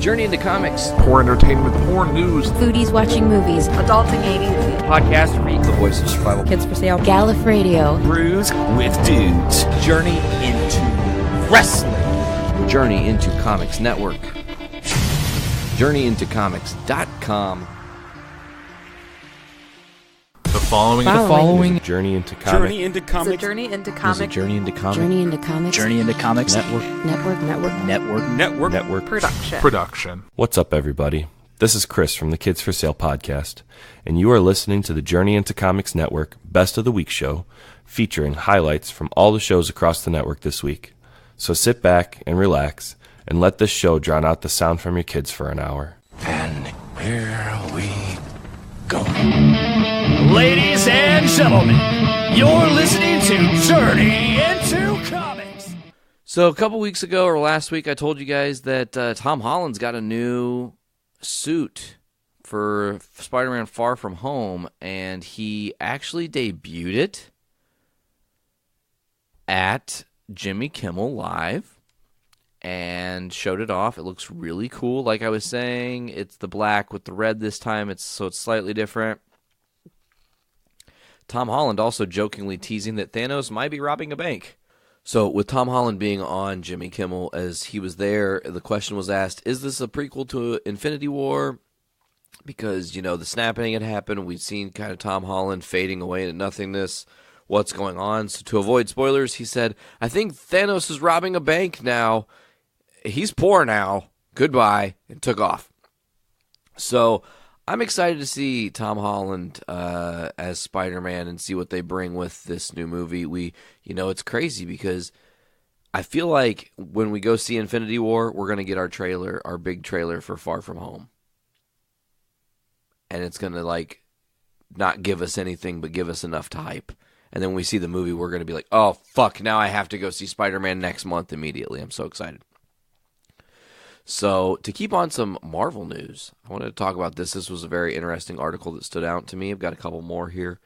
Journey into Comics. Poor entertainment, poor news. Foodies watching movies. Adulting 80s. Podcast for the voice of survival. Kids for sale. Gallif Radio. Brews with Dudes. Journey into Wrestling. Journey into Comics Network. JourneyIntoComics.com. The following is a Journey into Comics. Journey into Comics. Journey into Comics. Journey into Comics. Journey into Comics. Network. production. What's up, everybody? This is Chris from the Kids for Sale podcast, and you are listening to the Journey into Comics Network Best of the Week show, featuring highlights from all the shows across the network this week. So sit back and relax, and let this show drown out the sound from your kids for an hour. And here we go. Ladies and gentlemen, you're listening to Journey into Comics. So a couple weeks ago, or last week, I told you guys that Tom Holland's got a new suit for Spider-Man Far From Home, and he actually debuted it at Jimmy Kimmel Live and showed it off. It looks really cool. Like I was saying, it's the black with the red this time, so it's slightly different. Tom Holland also jokingly teasing that Thanos might be robbing a bank. So with Tom Holland being on Jimmy Kimmel, as he was there, the question was asked, is this a prequel to Infinity War? Because, you know, the snapping had happened. We'd seen kind of Tom Holland fading away into nothingness. What's going on? So to avoid spoilers, he said, I think Thanos is robbing a bank now. He's poor now. Goodbye. And took off. So I'm excited to see Tom Holland as Spider-Man and see what they bring with this new movie. It's crazy because I feel like when we go see Infinity War, we're going to get our big trailer for Far From Home. And it's going to, not give us anything, but give us enough to hype. And then when we see the movie, we're going to be like, oh, fuck, now I have to go see Spider-Man next month immediately. I'm so excited. So, to keep on some Marvel news, I wanted to talk about this. This was a very interesting article that stood out to me. I've got a couple more here.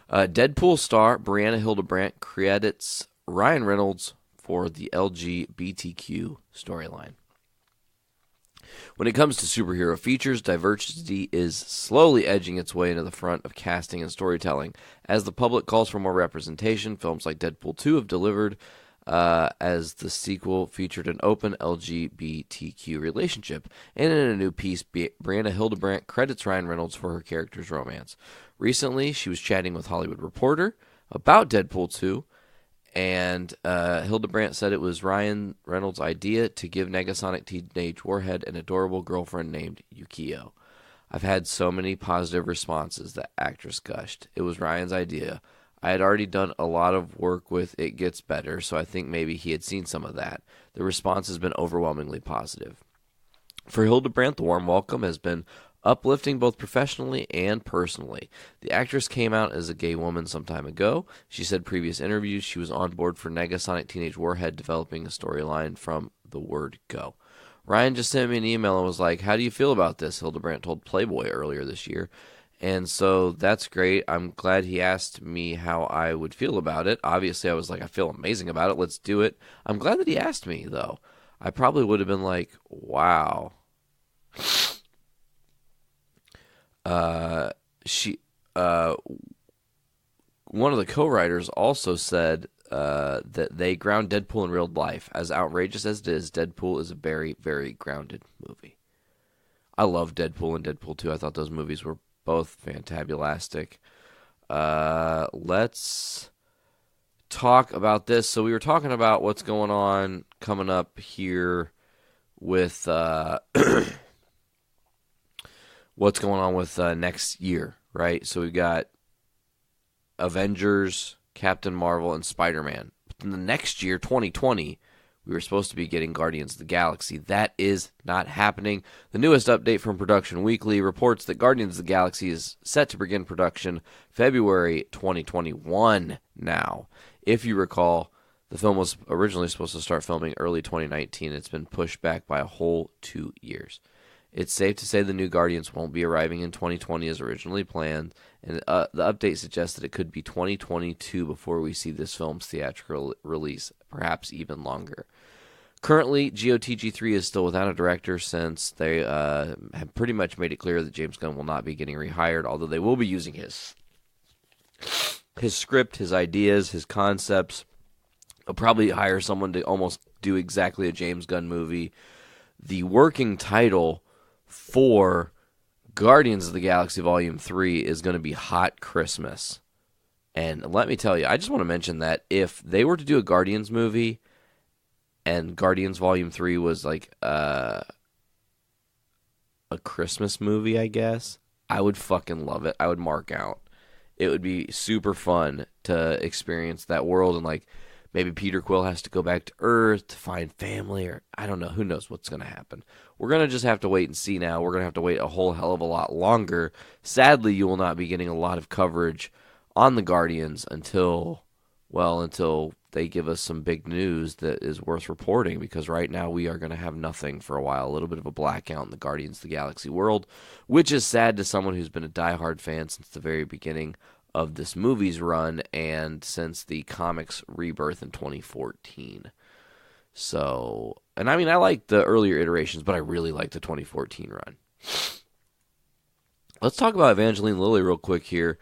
Deadpool star Brianna Hildebrandt credits Ryan Reynolds for the LGBTQ storyline. When it comes to superhero features, diversity is slowly edging its way into the front of casting and storytelling. As the public calls for more representation, films like Deadpool 2 have delivered, as the sequel featured an open LGBTQ relationship. And in a new piece, Brianna Hildebrandt credits Ryan Reynolds for her character's romance. Recently, she was chatting with Hollywood Reporter about Deadpool 2, and Hildebrandt said it was Ryan Reynolds' idea to give Negasonic Teenage Warhead an adorable girlfriend named Yukio. I've had so many positive responses, the actress gushed. It was Ryan's idea. I had already done a lot of work with It Gets Better, so I think maybe he had seen some of that. The response has been overwhelmingly positive. For Hildebrandt, the warm welcome has been uplifting both professionally and personally. The actress came out as a gay woman some time ago. She said in previous interviews she was on board for Negasonic Teenage Warhead developing a storyline from the word go. Ryan just sent me an email and was like, how do you feel about this? Hildebrandt told Playboy earlier this year. And so that's great. I'm glad he asked me how I would feel about it. Obviously, I was like, I feel amazing about it. Let's do it. I'm glad that he asked me, though. I probably would have been like, wow. One of the co-writers also said that they ground Deadpool in real life. As outrageous as it is, Deadpool is a very, very grounded movie. I love Deadpool and Deadpool 2. I thought those movies were both fantabulastic. Let's talk about this. So we were talking about what's going on coming up here with what's going on with next year, right? So we've got Avengers, Captain Marvel, and Spider-Man. But then the next year, 2020, we were supposed to be getting Guardians of the Galaxy. That is not happening. The newest update from Production Weekly reports that Guardians of the Galaxy is set to begin production February 2021 now. If you recall, the film was originally supposed to start filming early 2019. It's been pushed back by a whole 2 years. It's safe to say the new Guardians won't be arriving in 2020 as originally planned, and the update suggests that it could be 2022 before we see this film's theatrical release, perhaps even longer. Currently, GOTG3 is still without a director since they have pretty much made it clear that James Gunn will not be getting rehired, although they will be using his script, his ideas, his concepts. They'll probably hire someone to almost do exactly a James Gunn movie. The working title for Guardians of the Galaxy Volume 3 is going to be Hot Christmas. And let me tell you, I just want to mention that if they were to do a Guardians movie and Guardians Volume 3 was like a Christmas movie, I guess, I would fucking love it. I would mark out. It would be super fun to experience that world, and like maybe Peter Quill has to go back to Earth to find family, or I don't know. Who knows what's going to happen? We're going to just have to wait and see now. We're going to have to wait a whole hell of a lot longer. Sadly, you will not be getting a lot of coverage on the Guardians until they give us some big news that is worth reporting, because right now we are going to have nothing for a while. A little bit of a blackout in the Guardians of the Galaxy world, which is sad to someone who's been a diehard fan since the very beginning of this movie's run and since the comics rebirth in 2014. So, and I mean, I like the earlier iterations, but I really like the 2014 run. Let's talk about Evangeline Lilly real quick here.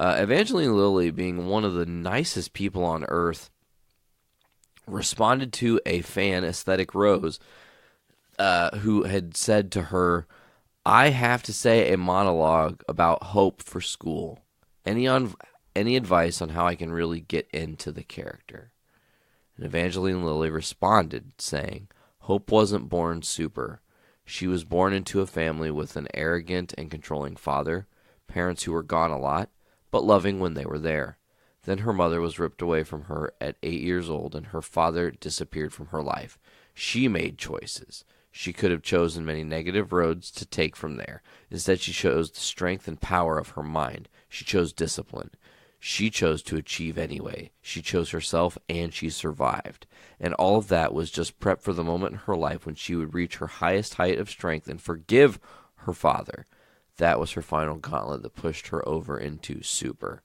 Evangeline Lilly, being one of the nicest people on Earth, responded to a fan, Aesthetic Rose, who had said to her, "I have to say a monologue about hope for school. Any advice on how I can really get into the character?" And Evangeline Lilly responded saying, "Hope wasn't born super. She was born into a family with an arrogant and controlling father, parents who were gone a lot, but loving when they were there. Then her mother was ripped away from her at 8 years old, and her father disappeared from her life. She made choices. She could have chosen many negative roads to take from there. Instead, she chose the strength and power of her mind. She chose discipline. She chose to achieve anyway. She chose herself, and she survived. And all of that was just prep for the moment in her life when she would reach her highest height of strength and forgive her father. That was her final gauntlet that pushed her over into super.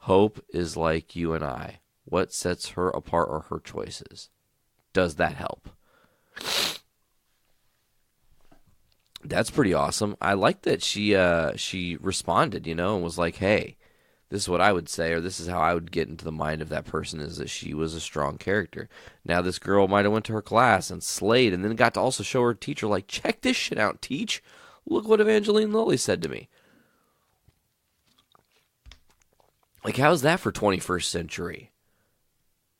Hope is like you and I. What sets her apart are her choices. Does that help?" That's pretty awesome. I like that she responded, and was like, "Hey, this is what I would say, or this is how I would get into the mind of that person," is that she was a strong character. Now, this girl might have went to her class and slayed, and then got to also show her teacher, like, "Check this shit out, teach. Look what Evangeline Lilly said to me." Like, how's that for 21st century?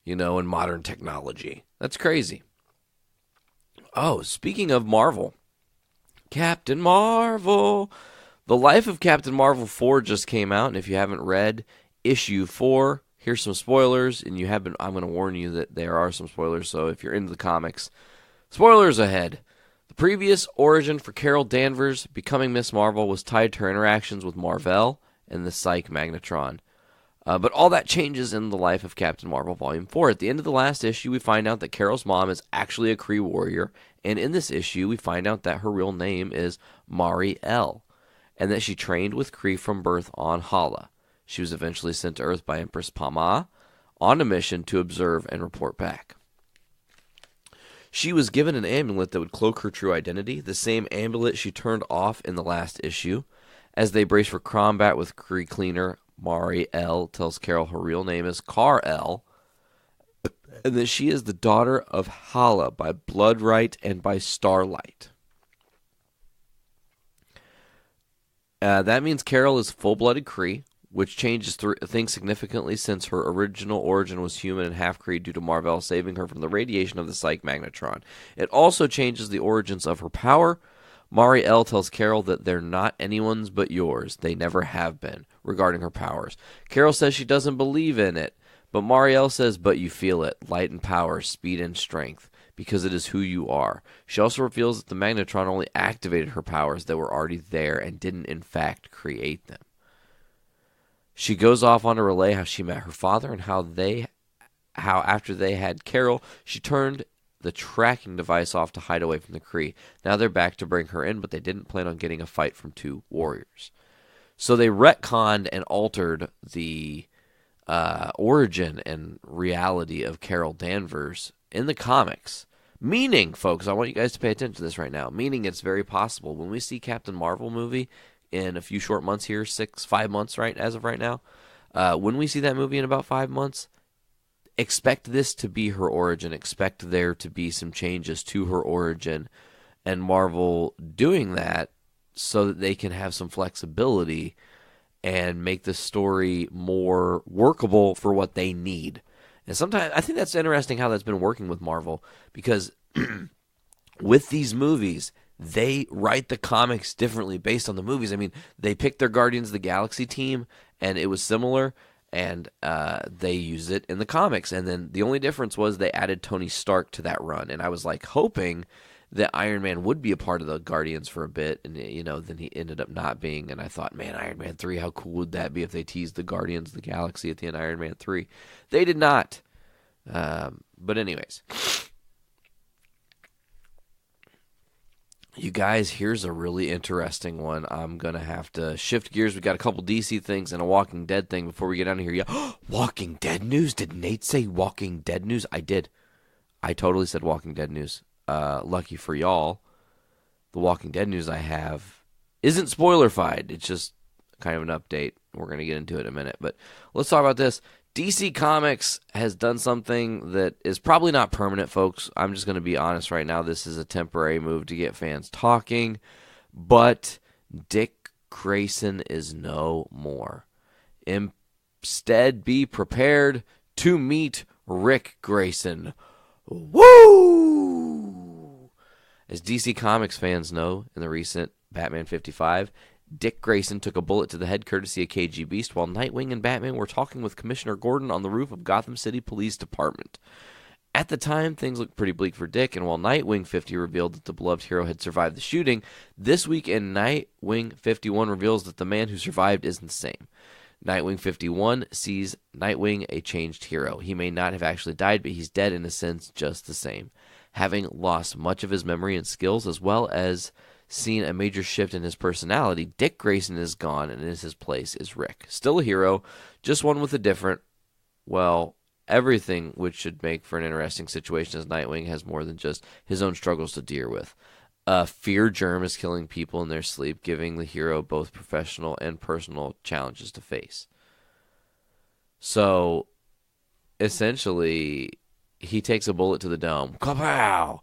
And modern technology. That's crazy. Oh, speaking of Marvel, Captain Marvel. The Life of Captain Marvel 4 just came out, and if you haven't read issue 4, here's some spoilers, and I'm going to warn you that there are some spoilers, so if you're into the comics, spoilers ahead. The previous origin for Carol Danvers becoming Miss Marvel was tied to her interactions with Mar-Vell and the Psyche Magnetron. But all that changes in The Life of Captain Marvel Volume 4. At the end of the last issue, we find out that Carol's mom is actually a Kree warrior, and in this issue, we find out that her real name is Mari-El, and that she trained with Kree from birth on Hala. She was eventually sent to Earth by Empress Pama on a mission to observe and report back. She was given an amulet that would cloak her true identity, the same amulet she turned off in the last issue. As they brace for combat with Kree cleaner, Mari-El tells Carol her real name is Kar-El, and that she is the daughter of Hala by blood right and by starlight. That means Carol is full-blooded Kree, which changes things significantly since her original origin was human and half-Kree due to Mar-Vell saving her from the radiation of the Psyche Magnetron. It also changes the origins of her power. Mari-El tells Carol that they're not anyone's but yours. They never have been, regarding her powers. Carol says she doesn't believe in it, but Mari-El says, "But you feel it. Light and power, speed and strength, because it is who you are." She also reveals that the Magnetron only activated her powers that were already there and didn't in fact create them. She goes off on to relay how she met her father and how after they had Carol, she turned the tracking device off to hide away from the Kree. Now they're back to bring her in, but they didn't plan on getting a fight from two warriors. So they retconned and altered the origin and reality of Carol Danvers in the comics Meaning, folks, I want you guys to pay attention to this right now. Meaning it's very possible when we see Captain Marvel movie in a few short months here, 5 months, right, as of right now, when we see that movie in about 5 months, expect this to be her origin. Expect there to be some changes to her origin, and Marvel doing that so that they can have some flexibility and make the story more workable for what they need. And sometimes I think that's interesting how that's been working with Marvel, because with these movies, they write the comics differently based on the movies. I mean, they picked their Guardians of the Galaxy team, and it was similar, and they used it in the comics. And then the only difference was they added Tony Stark to that run. And I was like hoping that Iron Man would be a part of the Guardians for a bit, and then he ended up not being. And I thought, man, Iron Man 3, how cool would that be if they teased the Guardians of the Galaxy at the end of Iron Man 3? They did not. But anyways, you guys, here's a really interesting one. I'm going to have to shift gears. We got a couple DC things and a Walking Dead thing before we get out of here. Yeah. Walking Dead news? Did Nate say Walking Dead news? I did. I totally said Walking Dead news. Lucky for y'all, the Walking Dead news I have isn't spoiler-fied. It's just kind of an update. We're going to get into it in a minute. But let's talk about this. DC Comics has done something that is probably not permanent, folks. I'm just going to be honest right now. This is a temporary move to get fans talking. But Dick Grayson is no more. Instead, be prepared to meet Rick Grayson. Woo! As DC Comics fans know, in the recent Batman 55, Dick Grayson took a bullet to the head courtesy of KG Beast while Nightwing and Batman were talking with Commissioner Gordon on the roof of Gotham City Police Department. At the time, things looked pretty bleak for Dick, and while Nightwing 50 revealed that the beloved hero had survived the shooting, this week in Nightwing 51 reveals that the man who survived isn't the same. Nightwing 51 sees Nightwing a changed hero. He may not have actually died, but he's dead in a sense just the same. Having lost much of his memory and skills, as well as seen a major shift in his personality, Dick Grayson is gone, and in his place is Rick. Still a hero, just one with a different, everything which should make for an interesting situation, as Nightwing has more than just his own struggles to deal with. Fear germ is killing people in their sleep, giving the hero both professional and personal challenges to face. So, essentially, he takes a bullet to the dome, kapow,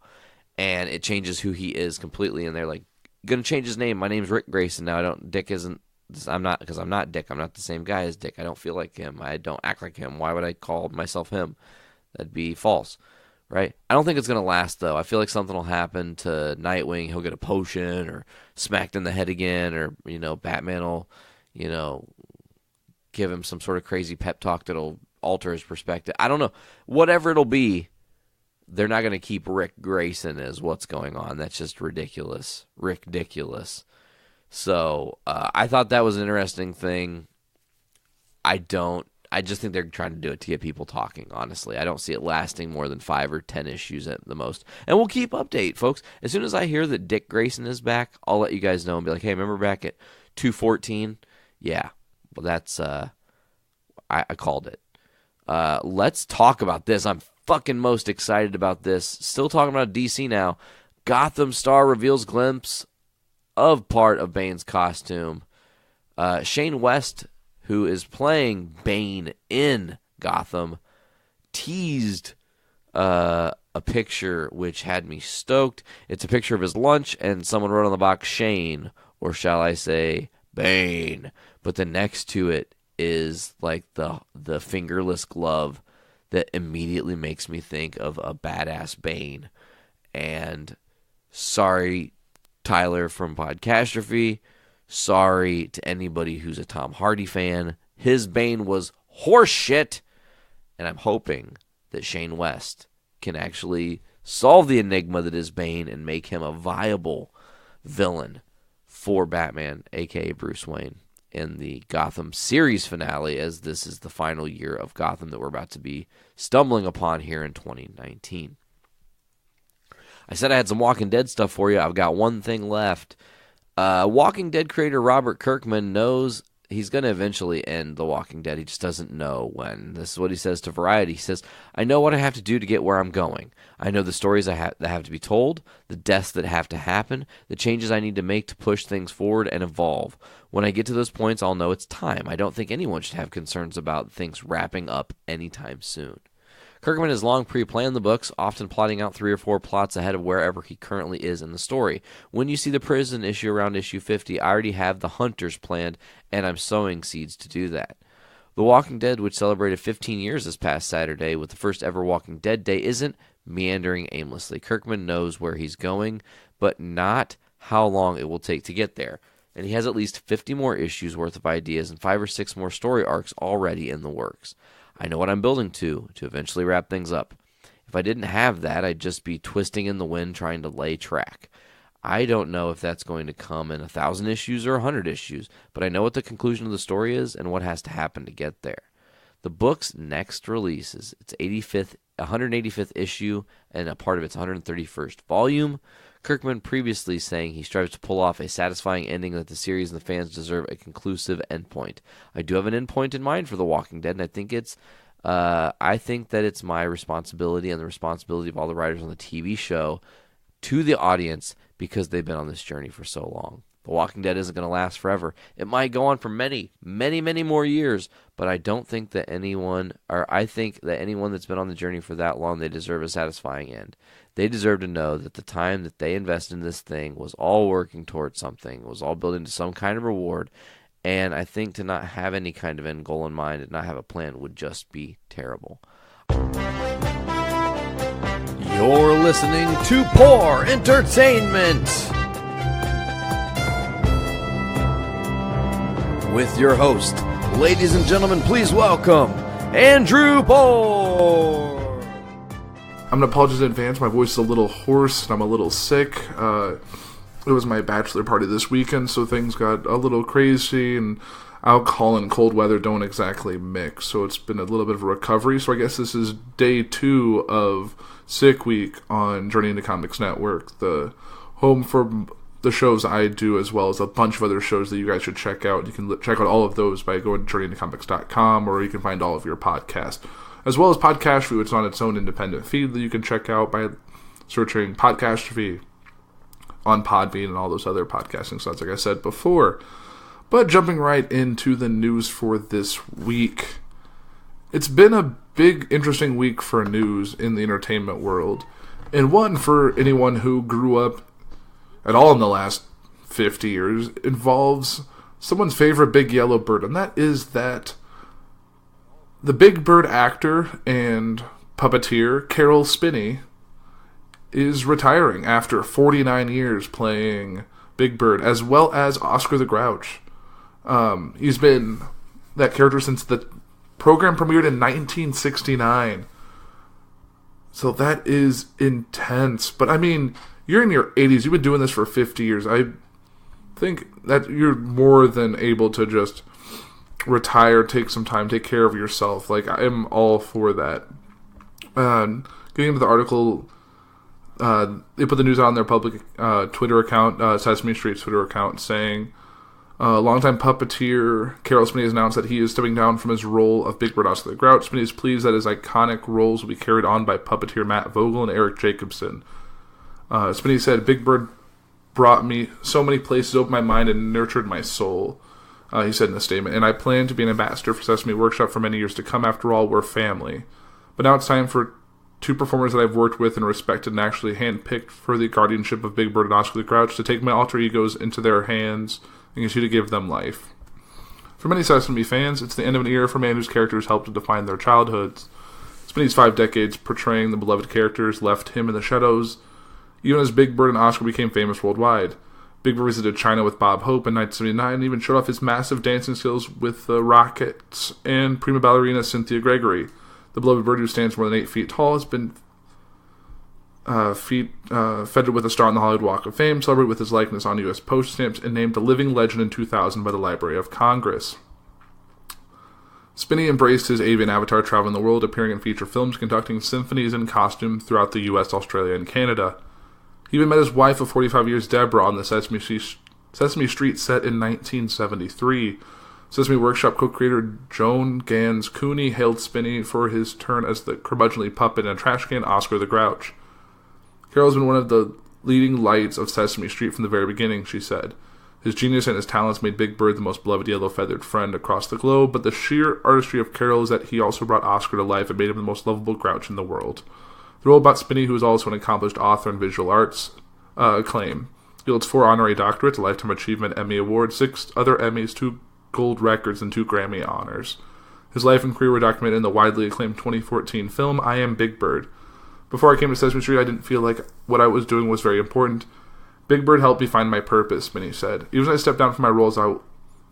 and it changes who he is completely. And they're like, "Gonna change his name. My name's Rick Grayson now. I'm not Dick. I'm not the same guy as Dick. I don't feel like him. I don't act like him. Why would I call myself him? That'd be false." Right? I don't think it's going to last, though. I feel like something will happen to Nightwing. He'll get a potion or smacked in the head again, or, Batman will, give him some sort of crazy pep talk that'll alter his perspective. I don't know. Whatever it'll be, they're not going to keep Rick Grayson as what's going on. That's just ridiculous. Ridiculous. So, I thought that was an interesting thing. I just think they're trying to do it to get people talking, honestly. I don't see it lasting more than 5 or 10 issues at the most. And we'll keep update, folks. As soon as I hear that Dick Grayson is back, I'll let you guys know and be like, hey, remember back at 214? Yeah. Well, that's, I called it. Let's talk about this. I'm fucking most excited about this. Still talking about DC now. Gotham Star reveals glimpse of part of Bane's costume. Shane West, who is playing Bane in Gotham, teased a picture which had me stoked. It's a picture of his lunch, and someone wrote on the box, Shane, or shall I say, Bane. But the next to it is like the fingerless glove that immediately makes me think of a badass Bane. And sorry, Tyler from Podcastrophe. Sorry to anybody who's a Tom Hardy fan. His Bane was horseshit, and I'm hoping that Shane West can actually solve the enigma that is Bane and make him a viable villain for Batman, a.k.a. Bruce Wayne, in the Gotham series finale, as this is the final year of Gotham that we're about to be stumbling upon here in 2019. I said I had some Walking Dead stuff for you. I've got one thing left. Walking Dead creator Robert Kirkman knows he's going to eventually end The Walking Dead. He just doesn't know when. This is what he says to Variety. He says, I know what I have to do to get where I'm going. I know the stories that have to be told, the deaths that have to happen, the changes I need to make to push things forward and evolve. When I get to those points, I'll know it's time. I don't think anyone should have concerns about things wrapping up anytime soon. Kirkman has long pre-planned the books, often plotting out 3 or 4 plots ahead of wherever he currently is in the story. When you see the prison issue around issue 50, I already have the Hunters planned, and I'm sowing seeds to do that. The Walking Dead, which celebrated 15 years this past Saturday with the first ever Walking Dead Day, isn't meandering aimlessly. Kirkman knows where he's going, but not how long it will take to get there. And he has at least 50 more issues worth of ideas and 5 or 6 more story arcs already in the works. I know what I'm building to eventually wrap things up. If I didn't have that, I'd just be twisting in the wind trying to lay track. I don't know if that's going to come in 1,000 issues or 100 issues, but I know what the conclusion of the story is and what has to happen to get there. The book's next release is its 185th issue and a part of its 131st volume. Kirkman previously saying he strives to pull off a satisfying ending that the series and the fans deserve a conclusive endpoint. I do have an endpoint in mind for The Walking Dead, and I think that it's my responsibility and the responsibility of all the writers on the TV show to the audience because they've been on this journey for so long. The Walking Dead isn't going to last forever. It might go on for many, many, many more years, but I think that anyone that's been on the journey for that long, they deserve a satisfying end. They deserve to know that the time that they invested in this thing was all working towards something, was all building to some kind of reward, and I think to not have any kind of end goal in mind and not have a plan would just be terrible. You're listening to Poor Entertainment with your host. Ladies and gentlemen, please welcome Andrew Poor. I'm going to apologize in advance. My voice is a little hoarse and I'm a little sick. It was my bachelor party this weekend, so things got a little crazy, and alcohol and cold weather don't exactly mix, so it's been a little bit of a recovery. So I guess this is day 2 of Sick Week on Journey into Comics Network, the home for the shows I do, as well as a bunch of other shows that you guys should check out. You can check out all of those by going to journeyintocomics.com, or you can find all of your podcasts, as well as Podcastrophe, which is on its own independent feed that you can check out by searching Podcastrophe on Podbean and all those other podcasting sites, like I said before. But jumping right into the news for this week. It's been a big, interesting week for news in the entertainment world, and one for anyone who grew up at all in the last 50 years involves someone's favorite big yellow bird, and that is that the Big Bird actor and puppeteer Caroll Spinney is retiring after 49 years playing Big Bird, as well as Oscar the Grouch. He's been that character since the program premiered in 1969. So that is intense. But I mean, you're in your 80s. You've been doing this for 50 years. I think that you're more than able to just retire, take some time, take care of yourself. Like, I am all for that. Getting into the article, they put the news out on their public Twitter account, Sesame Street's Twitter account, saying, longtime puppeteer Caroll Spinney has announced that he is stepping down from his role of Big Bird Oscar the Grouch. Spinney is pleased that his iconic roles will be carried on by puppeteer Matt Vogel and Eric Jacobson. Spinney said, Big Bird brought me so many places, opened my mind, and nurtured my soul, he said in a statement. And I plan to be an ambassador for Sesame Workshop for many years to come. After all, we're family. But now it's time for 2 performers that I've worked with and respected and actually handpicked for the guardianship of Big Bird and Oscar the Grouch to take my alter egos into their hands and continue to give them life. For many Sesame fans, it's the end of an era for a man whose characters helped to define their childhoods. Spinney's 5 decades portraying the beloved characters left him in the shadows, even as Big Bird and Oscar became famous worldwide. Big Bird visited China with Bob Hope in 1979 and even showed off his massive dancing skills with the Rockettes and prima ballerina Cynthia Gregory. The beloved bird, who stands more than 8 feet tall, has been feted with a star on the Hollywood Walk of Fame, celebrated with his likeness on U.S. post stamps, and named a living legend in 2000 by the Library of Congress. Spinney embraced his avian avatar, traveling the world, appearing in feature films, conducting symphonies in costume throughout the U.S., Australia, and Canada. He even met his wife of 45 years, Deborah, on the Sesame Street set in 1973. Sesame Workshop co-creator Joan Gans Cooney hailed Spinney for his turn as the curmudgeonly puppet and trash can Oscar the Grouch. Carol has been one of the leading lights of Sesame Street from the very beginning, she said. His genius and his talents made Big Bird the most beloved yellow-feathered friend across the globe, but the sheer artistry of Carol is that he also brought Oscar to life and made him the most lovable Grouch in the world. The role about Spinney, who is also an accomplished author in visual arts, acclaim. He holds 4 honorary doctorates, a Lifetime Achievement Emmy Award, 6 other Emmys, 2 gold records, and 2 Grammy honors. His life and career were documented in the widely acclaimed 2014 film I Am Big Bird. Before I came to Sesame Street, I didn't feel like what I was doing was very important. Big Bird helped me find my purpose, Spinney said. Even as I step down from my roles, I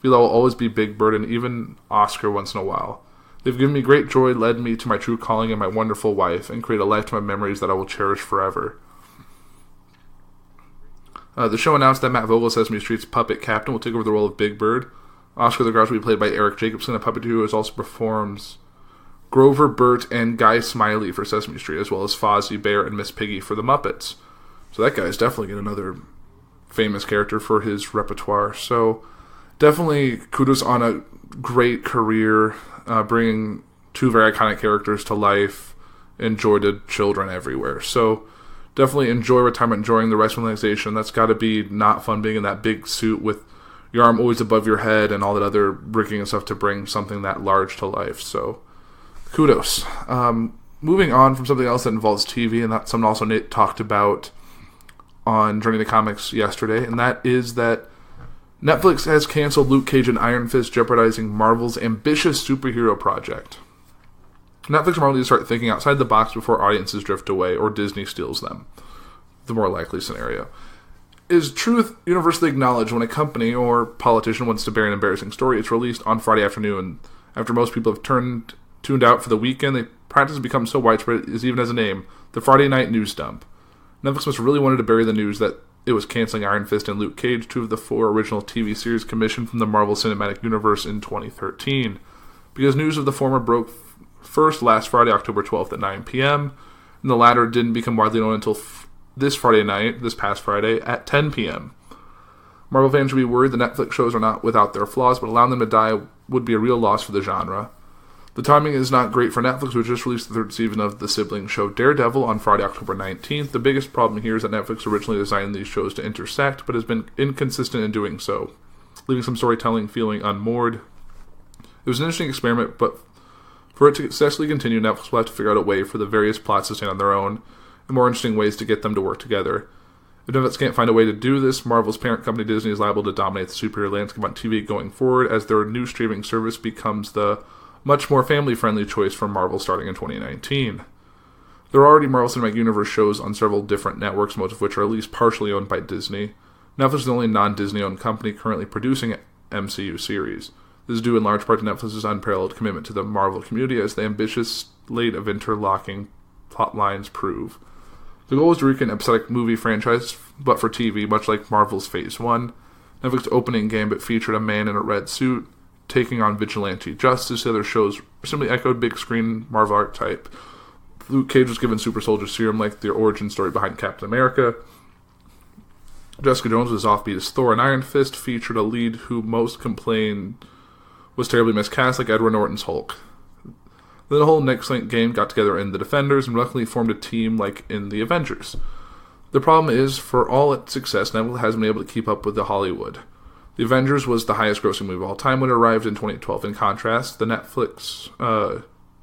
feel I will always be Big Bird and even Oscar once in a while. They've given me great joy, led me to my true calling and my wonderful wife, and created a lifetime of memories that I will cherish forever. The show announced that Matt Vogel, Sesame Street's puppet captain, will take over the role of Big Bird. Oscar the Grouch will be played by Eric Jacobson, a puppeteer who also performs Grover, Bert, and Guy Smiley for Sesame Street, as well as Fozzie Bear and Miss Piggy for the Muppets. So that guy's definitely getting another famous character for his repertoire. So definitely kudos on a great career, bringing 2 very iconic characters to life and joy to children everywhere. So definitely enjoy retirement, enjoying the rest of the organization. That's got to be not fun being in that big suit with your arm always above your head and all that other rigging and stuff to bring something that large to life. So kudos. Moving on from something else that involves TV, and that's something also Nate talked about on Journey to Comics yesterday, and that is that Netflix has canceled Luke Cage and Iron Fist, jeopardizing Marvel's ambitious superhero project. Netflix and Marvel need to start thinking outside the box before audiences drift away or Disney steals them. The more likely scenario. Is truth universally acknowledged when a company or politician wants to bury an embarrassing story? It's released on Friday afternoon. After most people have tuned out for the weekend, the practice has become so widespread it is even as a name, the Friday night news dump. Netflix must really wanted to bury the news that it was canceling Iron Fist and Luke Cage, 2 of the 4 original TV series commissioned from the Marvel Cinematic Universe in 2013. Because news of the former broke first last Friday, October 12th at 9 p.m., and the latter didn't become widely known until this past Friday, at 10 p.m. Marvel fans should be worried the Netflix shows are not without their flaws, but allowing them to die would be a real loss for the genre. The timing is not great for Netflix, which just released the 3rd season of the sibling show Daredevil on Friday, October 19th. The biggest problem here is that Netflix originally designed these shows to intersect, but has been inconsistent in doing so, leaving some storytelling feeling unmoored. It was an interesting experiment, but for it to successfully continue, Netflix will have to figure out a way for the various plots to stand on their own, and more interesting ways to get them to work together. If Netflix can't find a way to do this, Marvel's parent company Disney is liable to dominate the superhero landscape on TV going forward, as their new streaming service becomes the much more family-friendly choice from Marvel starting in 2019. There are already Marvel Cinematic Universe shows on several different networks, most of which are at least partially owned by Disney. Netflix is the only non-Disney-owned company currently producing MCU series. This is due in large part to Netflix's unparalleled commitment to the Marvel community, as the ambitious slate of interlocking plot lines prove. The goal is to recreate an episodic movie franchise, but for TV, much like Marvel's Phase 1. Netflix's opening gambit featured a man in a red suit taking on vigilante justice. The other shows simply echoed big screen Marvel archetype. Luke Cage was given super soldier serum like the origin story behind Captain America. Jessica Jones was offbeat as Thor, and Iron Fist featured a lead who most complained was terribly miscast, like Edward Norton's Hulk. Then the whole Next Link gang got together in the Defenders and luckily formed a team like in the Avengers. The problem is, for all its success, Netflix hasn't been able to keep up with the Hollywood. The Avengers was the highest grossing movie of all time when it arrived in 2012. In contrast, the Netflix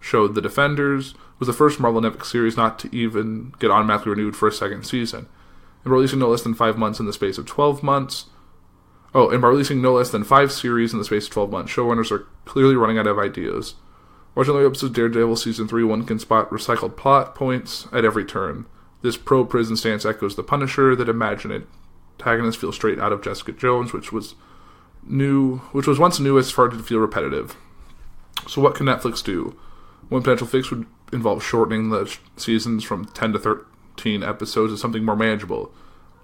show The Defenders was the first Marvel Netflix series not to even get automatically renewed for a second season. And releasing no less than 5 months in the space of 12 months. And by releasing no less than 5 series in the space of 12 months, showrunners are clearly running out of ideas. Watching the episodes of Daredevil Season 3, one can spot recycled plot points at every turn. This pro-prison stance echoes The Punisher, that imagined antagonist feels straight out of Jessica Jones, which was once new, it's started to feel repetitive. So what can Netflix do? One potential fix would involve shortening the seasons from 10 to 13 episodes to something more manageable.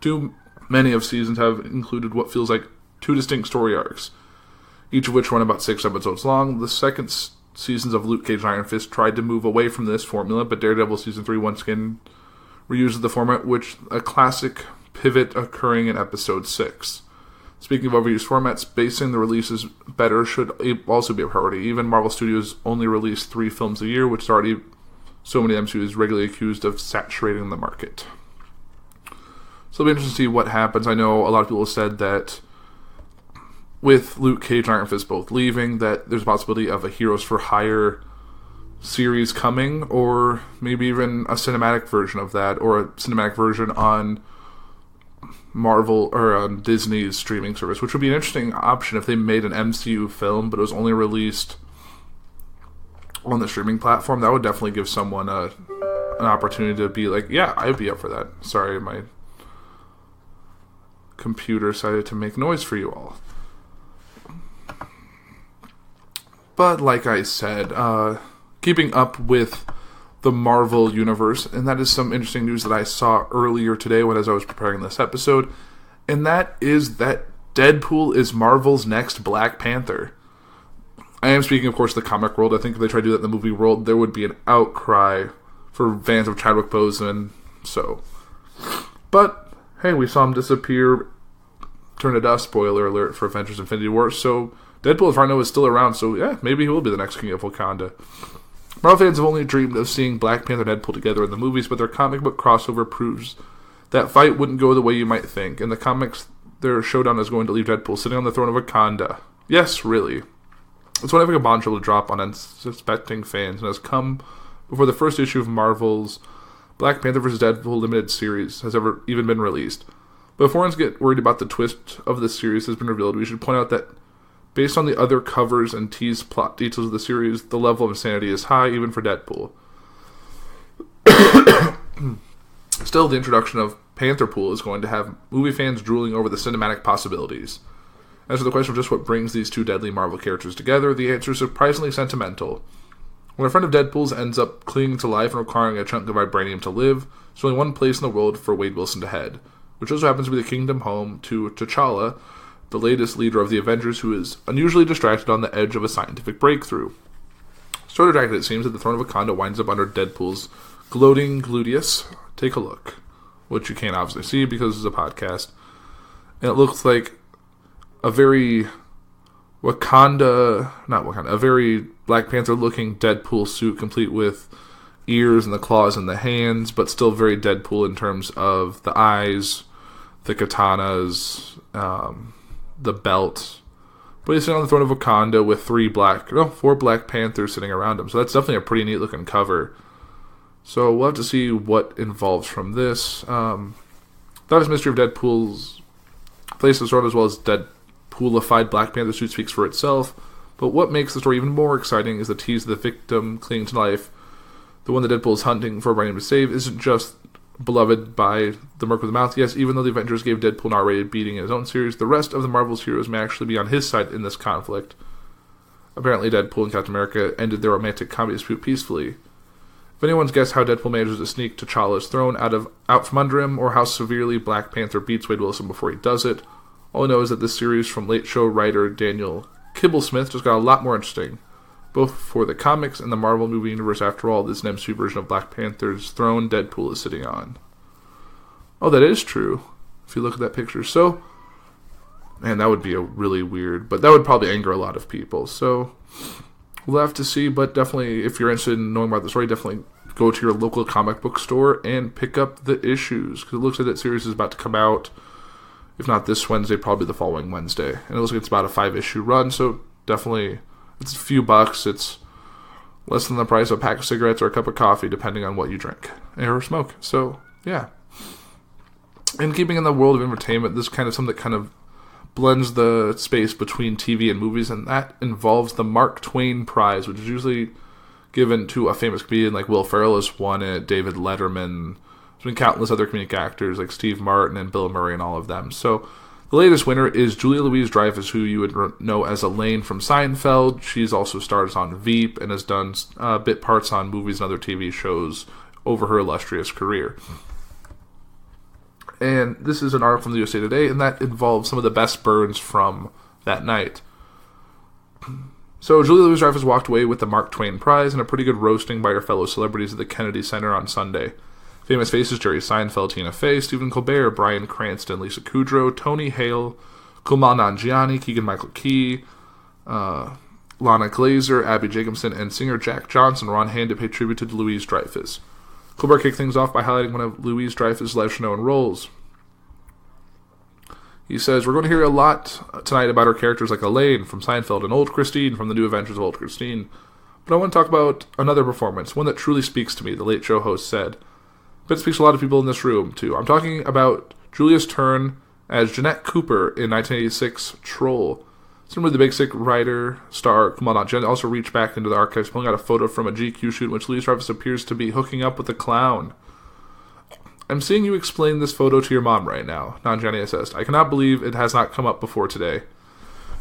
Too many of seasons have included what feels like 2 distinct story arcs, each of which run about 6 episodes long. The second seasons of Luke Cage and Iron Fist tried to move away from this formula, but Daredevil Season 3 once again reuses the format, which a classic pivot occurring in episode 6. Speaking of overused formats, spacing the releases better should also be a priority. Even Marvel Studios only release 3 films a year, which is already so many MCUs regularly accused of saturating the market. So it'll be interesting to see what happens. I know a lot of people have said that with Luke Cage and Iron Fist both leaving, that there's a possibility of a Heroes for Hire series coming, or maybe even a cinematic version of that, or a cinematic version on Marvel or on Disney's streaming service, which would be an interesting option if they made an MCU film but it was only released on the streaming platform. That would definitely give someone an opportunity to be like, yeah, I'd be up for that. Sorry, my computer decided to make noise for you all. But like I said, keeping up with the Marvel Universe, and that is some interesting news that I saw earlier today as I was preparing this episode, and that is that Deadpool is Marvel's next Black Panther. I am speaking, of course, of the comic world. I think if they tried to do that in the movie world, there would be an outcry for fans of Chadwick Boseman. But hey, we saw him disappear, turn to dust. Spoiler alert for Avengers: Infinity War. So Deadpool, as far as I know, is still around. So yeah, maybe he will be the next king of Wakanda. Marvel fans have only dreamed of seeing Black Panther and Deadpool together in the movies, but their comic book crossover proves that fight wouldn't go the way you might think. In the comics, their showdown is going to leave Deadpool sitting on the throne of Wakanda. Yes, really. It's one of a bombshell to drop on unsuspecting fans, and has come before the first issue of Marvel's Black Panther vs. Deadpool limited series has ever even been released. But before ones get worried about the twist of the series has been revealed, we should point out that based on the other covers and teased plot details of the series, the level of insanity is high, even for Deadpool. Still, the introduction of Pantherpool is going to have movie fans drooling over the cinematic possibilities. As for the question of just what brings these two deadly Marvel characters together, the answer is surprisingly sentimental. When a friend of Deadpool's ends up clinging to life and requiring a chunk of vibranium to live, there's only one place in the world for Wade Wilson to head, which also happens to be the kingdom home to T'Challa, the latest leader of the Avengers, who is unusually distracted on the edge of a scientific breakthrough. So distracted, it seems, that the throne of Wakanda winds up under Deadpool's gloating gluteus. Take a look. Which you can't obviously see because it's a podcast. And it looks like a very a very Black Panther-looking Deadpool suit, complete with ears and the claws and the hands, but still very Deadpool in terms of the eyes, the katanas, the belt. But he's sitting on the throne of Wakanda with 4 Black Panthers sitting around him. So that's definitely a pretty neat looking cover. So we'll have to see what involves from this. The obvious mystery of Deadpool's place of the throne, as well as Deadpoolified Black Panther suit, speaks for itself. But what makes the story even more exciting is the tease of the victim clinging to life. The one that Deadpool is hunting for vibranium to save isn't just beloved by the Merc with the Mouth. Yes, even though the Avengers gave Deadpool an R-rated beating in his own series, the rest of the Marvel's heroes may actually be on his side in this conflict. Apparently, Deadpool and Captain America ended their romantic comedy dispute peacefully. If anyone's guessed how Deadpool manages to sneak T'Challa's throne out from under him, or how severely Black Panther beats Wade Wilson before he does it, all I know is that this series from Late Show writer Daniel Kibblesmith just got a lot more interesting, both for the comics and the Marvel movie universe. After all, this is an MCU version of Black Panther's throne Deadpool is sitting on. Oh, that is true, if you look at that picture. So, man, that would be a really weird, but that would probably anger a lot of people. So, we'll have to see, but definitely, if you're interested in knowing about the story, definitely go to your local comic book store and pick up the issues, because it looks like that series is about to come out, if not this Wednesday, probably the following Wednesday. And it looks like it's about a 5-issue run, so definitely, it's a few bucks. It's less than the price of a pack of cigarettes or a cup of coffee, depending on what you drink or smoke. So, yeah. And keeping in the world of entertainment, this kind of something that kind of blends the space between TV and movies, and that involves the Mark Twain Prize, which is usually given to a famous comedian like Will Ferrell has won it, David Letterman, there's been countless other comedic actors like Steve Martin and Bill Murray and all of them. So the latest winner is Julia Louis-Dreyfus, who you would know as Elaine from Seinfeld. She's also stars on Veep and has done bit parts on movies and other TV shows over her illustrious career. And this is an article from the USA Today, and that involves some of the best burns from that night. So Julia Louis-Dreyfus walked away with the Mark Twain Prize and a pretty good roasting by her fellow celebrities at the Kennedy Center on Sunday. Famous faces: Jerry Seinfeld, Tina Fey, Stephen Colbert, Bryan Cranston, Lisa Kudrow, Tony Hale, Kumail Nanjiani, Keegan-Michael Key, Lana Glazer, Abby Jacobson, and singer Jack Johnson were on hand to pay tribute to Louise Dreyfus. Colbert kicked things off by highlighting one of Louise Dreyfus' lesser-known roles. He says, we're going to hear a lot tonight about her characters like Elaine from Seinfeld and Old Christine from The New Adventures of Old Christine. But I want to talk about another performance, one that truly speaks to me, the Late Show host said. But it speaks to a lot of people in this room, too. I'm talking about Julia's turn as Jeanette Cooper in 1986 Troll. Similarly, the Big Sick writer, star Kumail Nanjiani also reached back into the archives, pulling out a photo from a GQ shoot in which Louise Dreyfus appears to be hooking up with a clown. I'm seeing you explain this photo to your mom right now, Nanjiani assessed. I cannot believe it has not come up before today.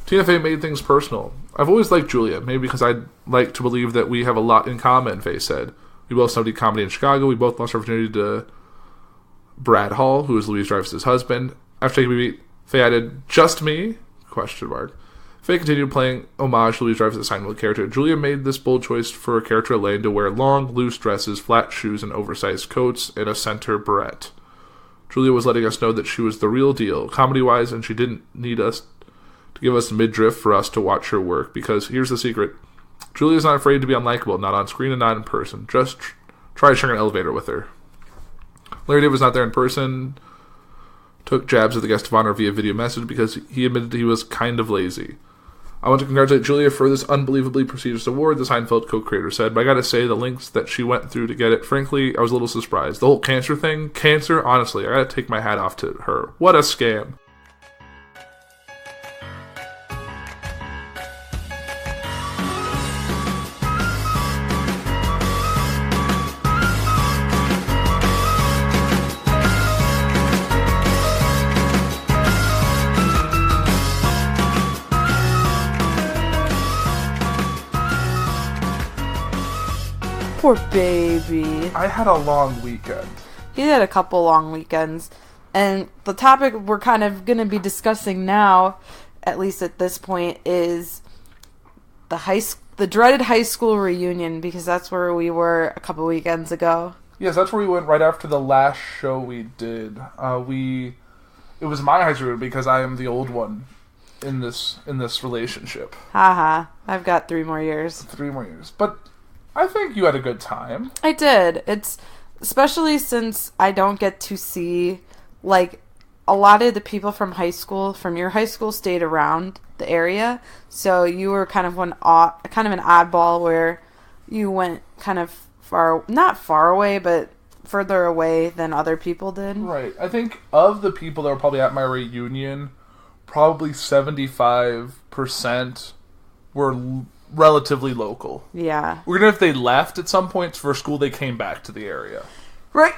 Tina Fey made things personal. I've always liked Julia, maybe because I'd like to believe that we have a lot in common, Fey said. We both studied comedy in Chicago. We both lost our virginity to Brad Hall, who is Louise Dreyfus' husband. After taking me, Fey added, just me? ? Fey continued playing homage to Louise Dreyfus' Seinfeld character. Julia made this bold choice for her character Elaine to wear long, loose dresses, flat shoes, and oversized coats, and a center barrette. Julia was letting us know that she was the real deal, comedy-wise, and she didn't need us to give us midriff for us to watch her work, because here's the secret. Julia's not afraid to be unlikable, not on screen and not in person. Just try sharing an elevator with her. Larry David was not there in person, took jabs at the guest of honor via video message because he admitted he was kind of lazy. I want to congratulate Julia for this unbelievably prestigious award, the Seinfeld co-creator said, but I gotta say, the links that she went through to get it, frankly, I was a little surprised. The whole cancer thing, honestly, I gotta take my hat off to her. What a scam. Poor baby. I had a long weekend. He had a couple long weekends. And the topic we're kind of going to be discussing now, at least at this point, is the dreaded high school reunion, because that's where we were a couple weekends ago. Yes, that's where we went right after the last show we did. It was my high school because I am the old one in this relationship. Haha. I've got 3 more years. 3 more years. But I think you had a good time. I did. It's especially since I don't get to see, like, a lot of the people from your high school stayed around the area. So you were kind of an oddball where you went kind of not far away, but further away than other people did. Right. I think of the people that were probably at my reunion, probably 75% were relatively local. Yeah. Even if they left at some points for school, they came back to the area. Right.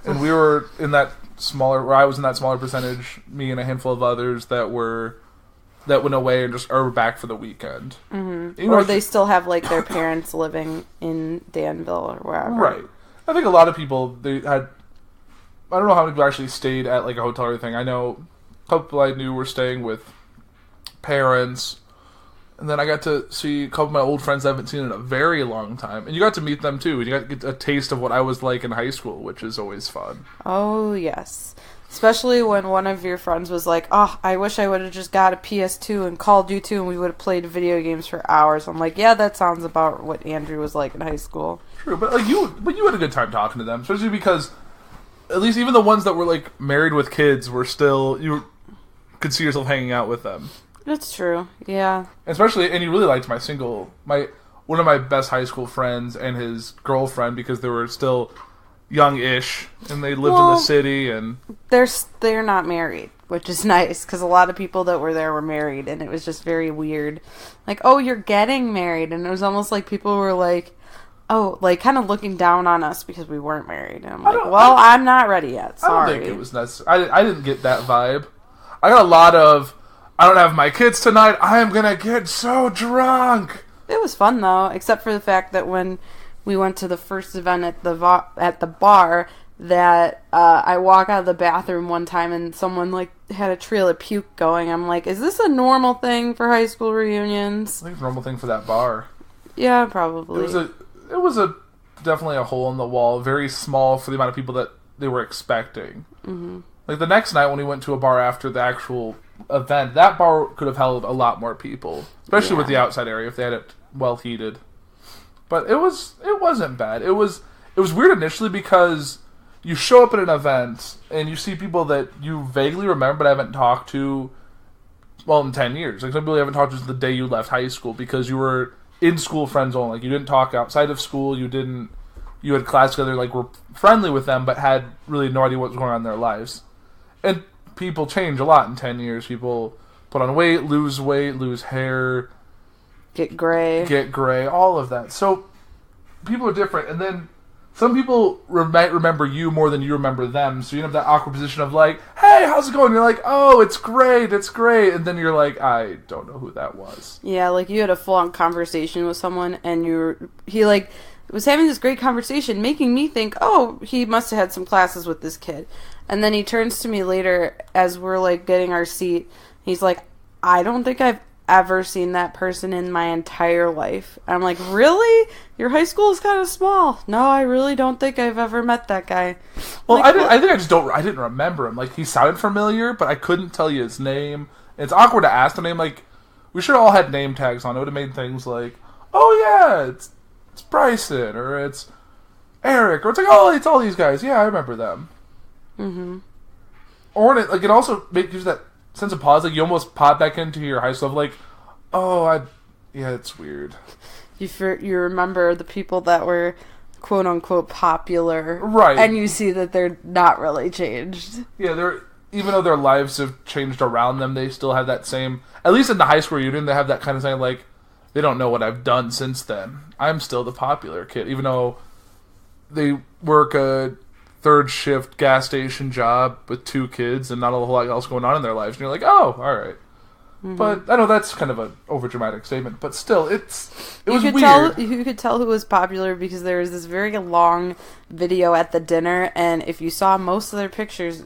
And we were in that I was in that smaller percentage, me and a handful of others that went away and just are back for the weekend. Mm-hmm. Or they still have, like, their parents living in Danville or wherever. Right. I think a lot of people, I don't know how many people actually stayed at, like, a hotel or anything. I know a couple I knew were staying with parents. And then I got to see a couple of my old friends I haven't seen in a very long time. And you got to meet them, too. And you got to get a taste of what I was like in high school, which is always fun. Oh, yes. Especially when one of your friends was like, oh, I wish I would have just got a PS2 and called you, too, and we would have played video games for hours. I'm like, yeah, that sounds about what Andrew was like in high school. True, but you had a good time talking to them. Especially because, at least even the ones that were, like, married with kids were still, you could see yourself hanging out with them. That's true, yeah. And you really liked one of my best high school friends and his girlfriend, because they were still young-ish, and they lived in the city, and they're not married, which is nice, because a lot of people that were there were married, and it was just very weird. Like, oh, you're getting married, and it was almost like people were like, oh, like, kind of looking down on us because we weren't married. And I'm like, I'm not ready yet, sorry. I don't think it was necessary. I didn't get that vibe. I got a lot of, I don't have my kids tonight, I am gonna get so drunk. It was fun, though, except for the fact that when we went to the first event at the bar, that I walk out of the bathroom one time and someone, like, had a trail of puke going. I'm like, is this a normal thing for high school reunions? I think it's a normal thing for that bar. Yeah, probably. It was definitely a hole in the wall, very small for the amount of people that they were expecting. Mm-hmm. Like, the next night when we went to a bar after the actual event, that bar could have held a lot more people, especially with the Yeah. outside area if they had it well heated. But it wasn't bad. It was weird initially because you show up at an event and you see people that you vaguely remember but haven't talked to, well, in 10 years. Like, some people you haven't talked to since the day you left high school because you were in school friends only. Like, you didn't talk outside of school. You had class together, like, were friendly with them but had really no idea what was going on in their lives. And people change a lot in 10 years. People put on weight, lose hair, Get gray. all of that. So people are different. And then some people might remember you more than you remember them. So you have that awkward position of like, hey, how's it going? And you're like, oh, it's great. And then you're like, I don't know who that was. Yeah, like you had a full-on conversation with someone, and he like was having this great conversation, making me think, oh, he must have had some classes with this kid. And then he turns to me later as we're like getting our seat. He's like, I don't think I've ever seen that person in my entire life. I'm like, really? Your high school is kind of small. No, I really don't think I've ever met that guy. Well, Like, I didn't remember him. Like, he sounded familiar, but I couldn't tell you his name. And it's awkward to ask the name. Like, we should have all had name tags on. It would have made things like, oh yeah, it's Bryson, or it's Eric, or it's like, oh, it's all these guys. Yeah, I remember them. Mm-hmm. Or it also gives that sense of pause. Like, you almost pop back into your high school of like, oh, yeah, it's weird. You remember the people that were quote unquote popular, Right? And you see that they're not really changed. Yeah, even though their lives have changed around them, they still have that same. At least in the high school reunion, they have that kind of thing like, they don't know what I've done since then. I'm still the popular kid, even though they work a third shift gas station job with 2 kids and not a whole lot else going on in their lives. And you're like, oh, all right. Mm-hmm. But I know that's kind of an overdramatic statement, but still, it was weird. You could tell who was popular because there was this very long video at the dinner, and if you saw most of their pictures,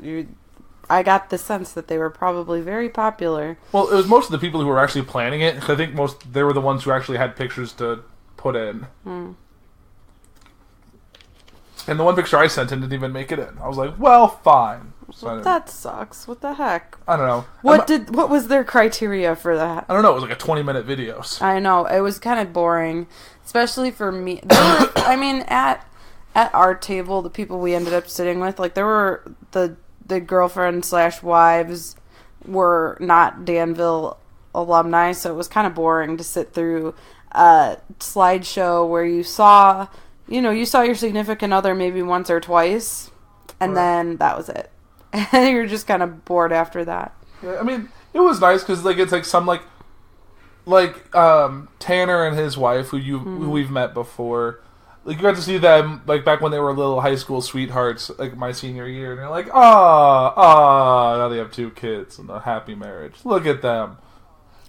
I got the sense that they were probably very popular. Well, it was most of the people who were actually planning it. 'Cause I think they were the ones who actually had pictures to put in. And the one picture I sent in didn't even make it in. I was like, well, fine. So That sucks. What the heck? I don't know. What was their criteria for that? I don't know. It was like a 20-minute video. So. I know. It was kind of boring, especially for me. I mean, at our table, the people we ended up sitting with, like, there were the girlfriend/wives were not Danville alumni, so it was kind of boring to sit through a slideshow where you saw your significant other maybe once or twice, and then that was it. And you're just kind of bored after that. Yeah, I mean, it was nice because like it's like some like Tanner and his wife who we've met before. Like, you got to see them, like, back when they were little high school sweethearts, like, my senior year, and you're like, now they have 2 kids and a happy marriage. Look at them.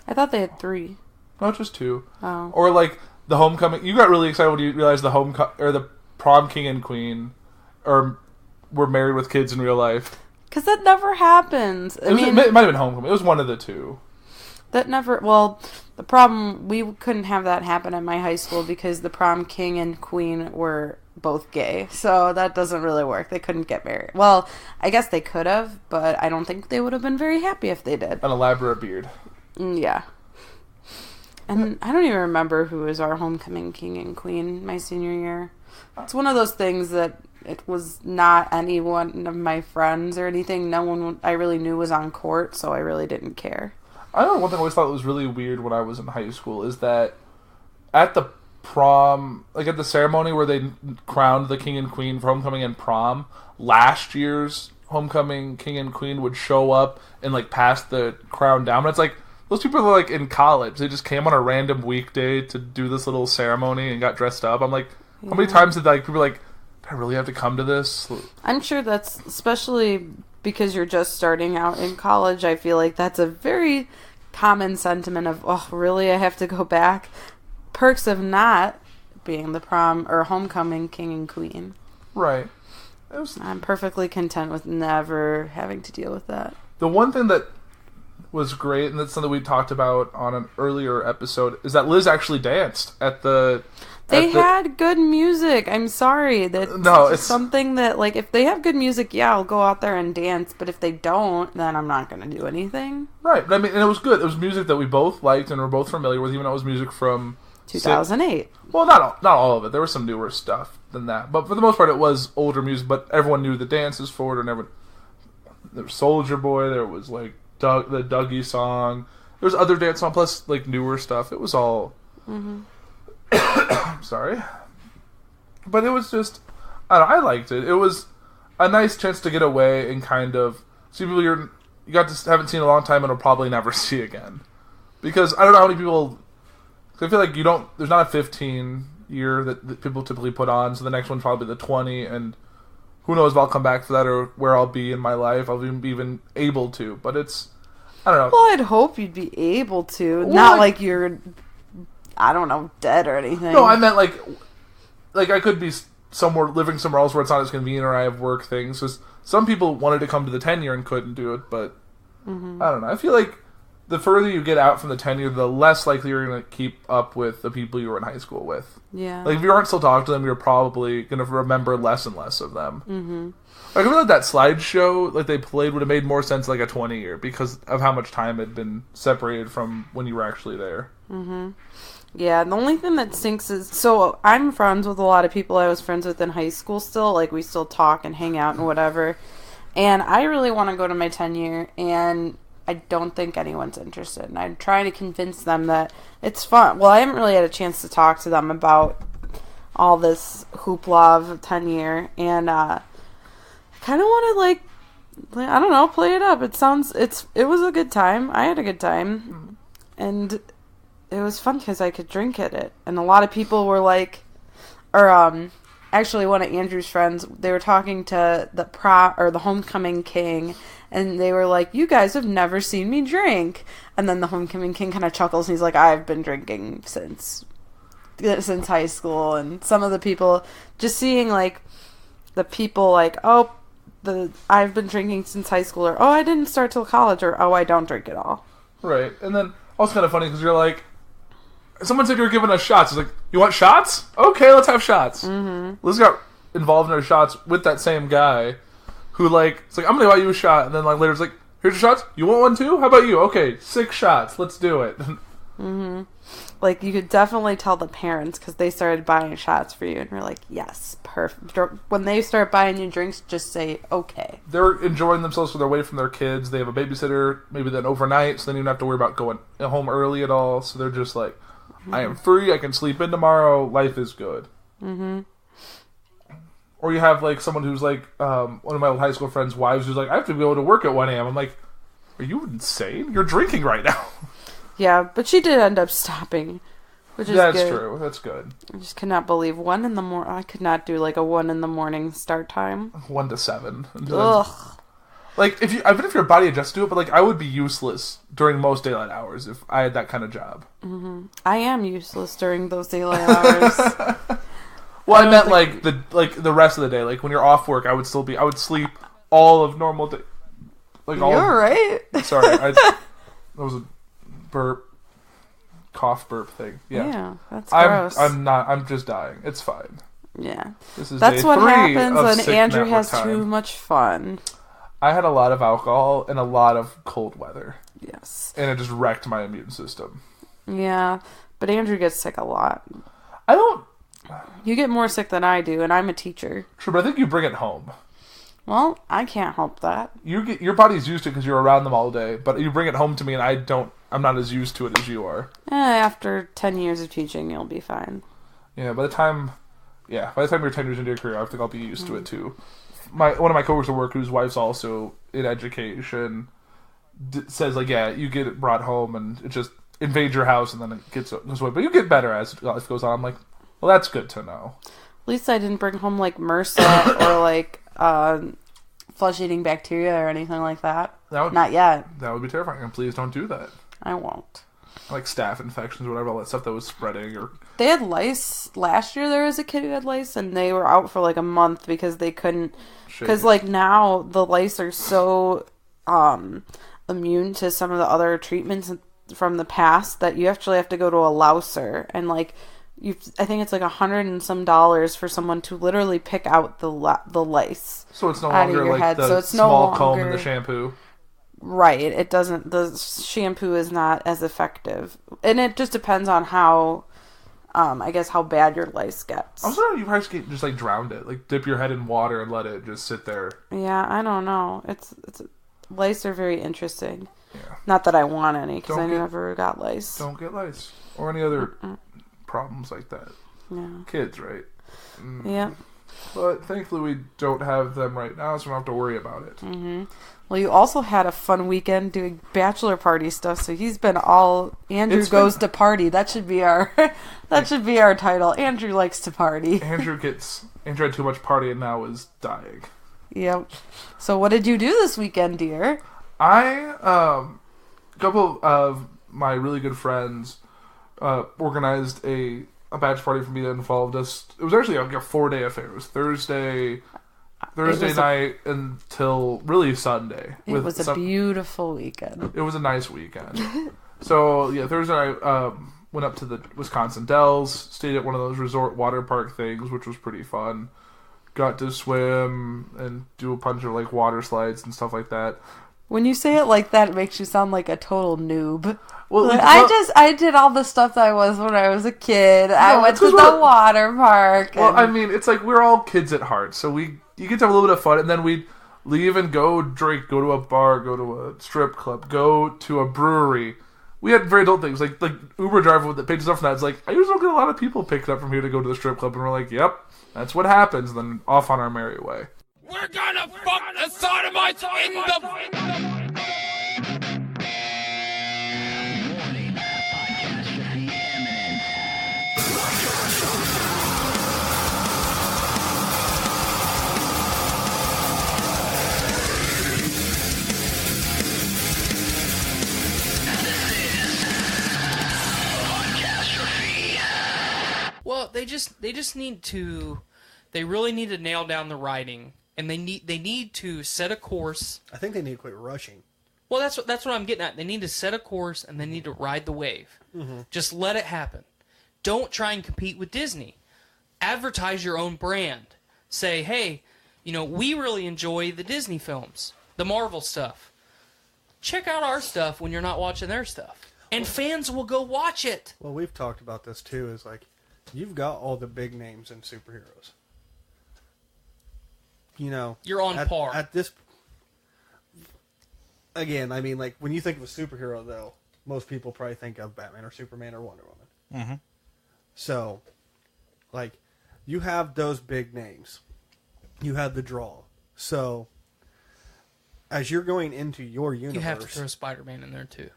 I thought they had 3. No, just 2. Oh. Or, like, the homecoming. You got really excited when you realized the prom king and queen were married with kids in real life. Because that never happens. It might have been homecoming. It was one of the 2. That never... Well, the problem... We couldn't have that happen at my high school because the prom king and queen were both gay. So that doesn't really work. They couldn't get married. Well, I guess they could have, but I don't think they would have been very happy if they did. An elaborate beard. Yeah. And I don't even remember who was our homecoming king and queen my senior year. It's one of those things that it was not any one of my friends or anything. No one I really knew was on court, so I really didn't care. I don't know, one thing I always thought was really weird when I was in high school is that at the prom, like at the ceremony where they crowned the king and queen for homecoming and prom, last year's homecoming king and queen would show up and like pass the crown down. But it's like, those people are like in college. They just came on a random weekday to do this little ceremony and got dressed up. I'm like, how many times did like people like, do I really have to come to this? I'm sure that's, especially because you're just starting out in college, I feel like that's a very common sentiment of, oh, really, I have to go back? Perks of not being the prom or homecoming king and queen. Right. I'm perfectly content with never having to deal with that. The one thing that was great, and that's something we talked about on an earlier episode, is that Liz actually danced at the... They had good music. I'm sorry. It's something that, like, if they have good music, yeah, I'll go out there and dance. But if they don't, then I'm not going to do anything. Right. But I mean, and it was good. It was music that we both liked and were both familiar with, even though it was music from... 2008. Well, not all of it. There was some newer stuff than that. But for the most part, it was older music. But everyone knew the dances for it. And everyone... There was Soulja Boy. There was, like, the Dougie song. There was other dance songs, plus, like, newer stuff. It was all... Mm-hmm. Sorry. But it was just... I liked it. It was a nice chance to get away and kind of see people you haven't seen in a long time and will probably never see again. Because I don't know how many people... I feel like there's not a 15 year that people typically put on, so the next one's probably the 20, and who knows if I'll come back for that or where I'll be in my life. I'll be even able to, but it's... I don't know. Well, I'd hope you'd be able to. Well, not like you're... I don't know, dead or anything. No, I meant like I could be living somewhere else where it's not as convenient, or I have work things. Because some people wanted to come to the 10 year and couldn't do it, but I don't know. I feel like the further you get out from the 10 year, the less likely you're going to keep up with the people you were in high school with. Yeah. Like if you aren't still talking to them, you're probably going to remember less and less of them. Mm-hmm. Like I feel like that slideshow like they played would have made more sense like a 20 year because of how much time had been separated from when you were actually there. Mm-hmm. Yeah, the only thing that stinks is... So, I'm friends with a lot of people I was friends with in high school still. Like, we still talk and hang out and whatever. And I really want to go to my 10-year, and I don't think anyone's interested. And I'm trying to convince them that it's fun. Well, I haven't really had a chance to talk to them about all this hoopla of 10-year. And I kind of want to, like, I don't know, play it up. It was a good time. I had a good time. And... it was fun because I could drink at it. And a lot of people were like, actually one of Andrew's friends, they were talking to the homecoming king, and they were like, you guys have never seen me drink. And then the homecoming king kind of chuckles, and he's like, I've been drinking since high school. And some of the people, just seeing like, the people like, I've been drinking since high school, or, I didn't start till college, or, I don't drink at all. Right. And then, also kind of funny, because you're like, someone said you were giving us shots. It's like, you want shots? Okay, let's have shots. Mm-hmm. Liz got involved in her shots with that same guy who, like, it's like, I'm going to buy you a shot. And then, like, later it's like, here's your shots. You want one too? How about you? Okay, 6 shots. Let's do it. Mm-hmm. Like, you could definitely tell the parents because they started buying shots for you. And we're like, yes, perfect. When they start buying you drinks, just say, okay. They're enjoying themselves because they're away from their kids. They have a babysitter, maybe then overnight, so they don't even have to worry about going home early at all. So they're just like, I am free, I can sleep in tomorrow, life is good. Mm-hmm. Or you have, like, someone who's, like, one of my old high school friends' wives who's like, I have to be able to work at 1 a.m. I'm like, are you insane? You're drinking right now. Yeah, but she did end up stopping, which is good. That's true, that's good. I just could not believe 1 in the morning. I could not do, like, a 1 in the morning start time. 1 to 7. Ugh. Like, even if your body adjusts to it, but, like, I would be useless during most daylight hours if I had that kind of job. Mm-hmm. I am useless during those daylight hours. Well, I meant, like, the rest of the day. Like, when you're off work, I would sleep all of normal day. Like, you're right. Sorry, that was a cough burp thing. Yeah, that's gross. I'm just dying. It's fine. Yeah. This is that's what happens when Sick Andrew Network has time. too much fun. I had a lot of alcohol and a lot of cold weather. Yes. And it just wrecked my immune system. Yeah, but Andrew gets sick a lot. I don't... You get more sick than I do, and I'm a teacher. True, but I think you bring it home. Well, I can't help that. Your body's used to it because you're around them all day, but you bring it home to me and I'm not as used to it as you are. After 10 years of teaching, you'll be fine. Yeah, by the time you're 10 years into your career, I think I'll be used to it too. One of my coworkers at work, whose wife's also in education, says, like, yeah, you get it brought home and it just invades your house and then it goes away. But you get better as life goes on. I'm like, well, that's good to know. At least I didn't bring home, like, MRSA or, like, flesh-eating bacteria or anything like that. Not yet. That would be terrifying. And please don't do that. I won't. Like staph infections or whatever, all that stuff that was spreading. Or they had lice. Last year there was a kid who had lice, and they were out for, like, a month because they couldn't... Because, like, now the lice are so immune to some of the other treatments from the past that you actually have to go to a louser and like I think it's like $100 and some for someone to literally pick out the lice. So it's no out of longer your like head. the So it's small no comb longer, in the shampoo. Right. It doesn't. The shampoo is not as effective, and it just depends on how, I guess, how bad your lice gets. I'm sorry, you probably just like drowned it, like dip your head in water and let it just sit there. Yeah, I don't know. It's lice are very interesting. Yeah. Not that I want any because I Don't get- never got lice. Don't get lice or any other problems like that. Yeah. Kids, right? Yeah. But thankfully we don't have them right now, so we don't have to worry about it. Mm-hmm. Well, you also had a fun weekend doing bachelor party stuff, so he's been all Andrew goes to party. That should be our title. Andrew likes to party. Andrew had too much party and now is dying. Yep. So what did you do this weekend, dear? A couple of my really good friends organized a bachelor party for me that involved us. It was actually like a 4-day affair. It was Thursday night until really Sunday. It was a beautiful weekend. It was a nice weekend. So yeah, Thursday night went up to the Wisconsin Dells, stayed at one of those resort water park things, which was pretty fun. Got to swim and do a bunch of like water slides and stuff like that. When you say it like that, it makes you sound like a total noob. Well, like, I did all the stuff that I was when I was a kid. I went to the water park. Well, I mean, it's like we're all kids at heart, so you get to have a little bit of fun, and then we'd leave and go drink, go to a bar, go to a strip club, go to a brewery. We had very adult things, like Uber driver that picked us up from that. It's like, I usually get a lot of people picked up from here to go to the strip club, and we're like, yep, that's what happens, and then off on our merry way. We're gonna fuck the sodomites in the... Well, they just need to... They really need to nail down the writing. And they need to set a course. I think they need to quit rushing. Well, that's what I'm getting at. They need to set a course and they need to ride the wave. Mm-hmm. Just let it happen. Don't try and compete with Disney. Advertise your own brand. Say, hey, we really enjoy the Disney films, the Marvel stuff. Check out our stuff when you're not watching their stuff, and fans will go watch it. Well, we've talked about this too. Is like, you've got all the big names in superheroes. You're on par. At this, again, I mean, like, when you think of a superhero, though, most people probably think of Batman or Superman or Wonder Woman. Mm-hmm. So, like, you have those big names. You have the draw. So, as you're going into your universe... You have to throw Spider-Man in there, too.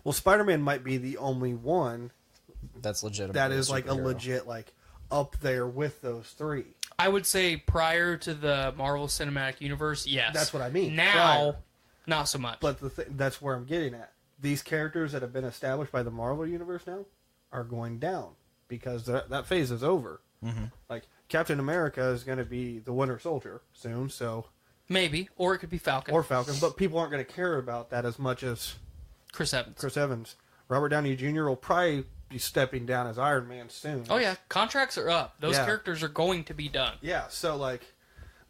Well, Spider-Man might be the only one... That's legitimate. That is, like, a legit, like, up there with those three. I would say prior to the Marvel Cinematic Universe, yes. That's what I mean. Now, prior. Not so much. But that's where I'm getting at. These characters that have been established by the Marvel Universe now are going down because that phase is over. Mm-hmm. Like, Captain America is going to be the Winter Soldier soon, so... Maybe. Or it could be Falcon. Or Falcon, but people aren't going to care about that as much as... Chris Evans. Robert Downey Jr. will probably be stepping down as Iron Man soon. Oh, yeah. Contracts are up. Those characters are going to be done. Yeah, so, like,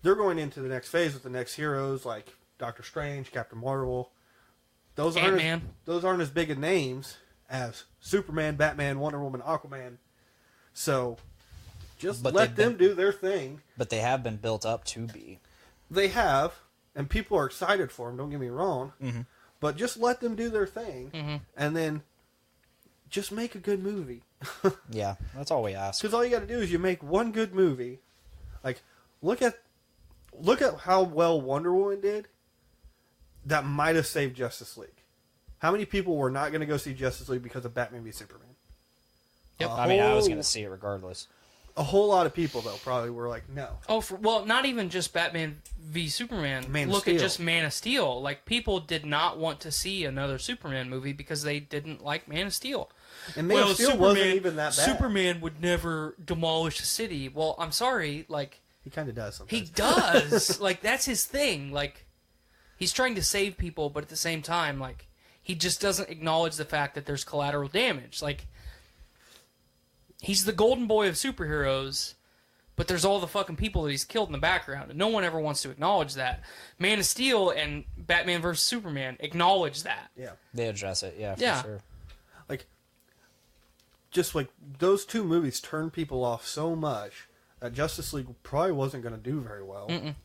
they're going into the next phase with the next heroes, like Doctor Strange, Captain Marvel. Those aren't as big of names as Superman, Batman, Wonder Woman, Aquaman. So, let them do their thing. But they have been built up to be. They have, and people are excited for them, don't get me wrong. Mm-hmm. But just let them do their thing, and then just make a good movie. Yeah, that's all we ask. Because all you got to do is you make one good movie. Like, look at how well Wonder Woman did. That might have saved Justice League. How many people were not going to go see Justice League because of Batman v Superman? Yep. I was going to see it regardless. A whole lot of people, though, probably were like, no. Oh, well, not even just Batman v Superman. Look at just Man of Steel. Like, people did not want to see another Superman movie because they didn't like Man of Steel. And Man of Steel wasn't even that bad. Superman would never demolish a city. Well, I'm sorry, like... He kind of does sometimes. He does. Like, that's his thing. Like, He's trying to save people, but at the same time, like, he just doesn't acknowledge the fact that there's collateral damage. Like, he's the golden boy of superheroes, but there's all the fucking people that he's killed in the background, and no one ever wants to acknowledge that. Man of Steel and Batman vs. Superman acknowledge that. Yeah. They address it, for sure. Like, just like those two movies turned people off so much that Justice League probably wasn't going to do very well. Mm-mm.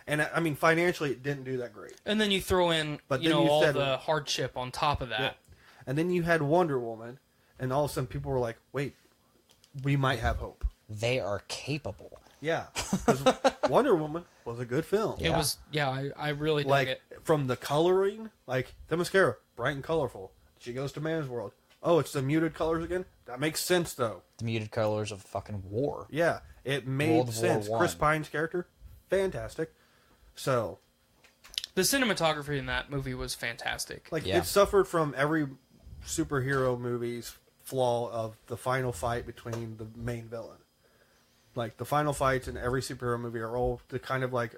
And I mean, financially, it didn't do that great. And then you throw in, But you then know, you all said- the hardship on top of that. Yeah. And then you had Wonder Woman, and all of a sudden people were like, wait, we might have hope. They are capable. Yeah. Because Wonder Woman was a good film. It was, I really dug Like, it. from the coloring, like, the mascara, bright and colorful. She goes to Man's World. Oh, it's the muted colors again? That makes sense, though. The muted colors of fucking war. Yeah, it made World War sense. I. Chris Pine's character, fantastic. So, The cinematography in that movie was fantastic. like, it suffered from every superhero movie's flaw of the final fight between the main villain. Like, the final fights in every superhero movie are all the kind of like,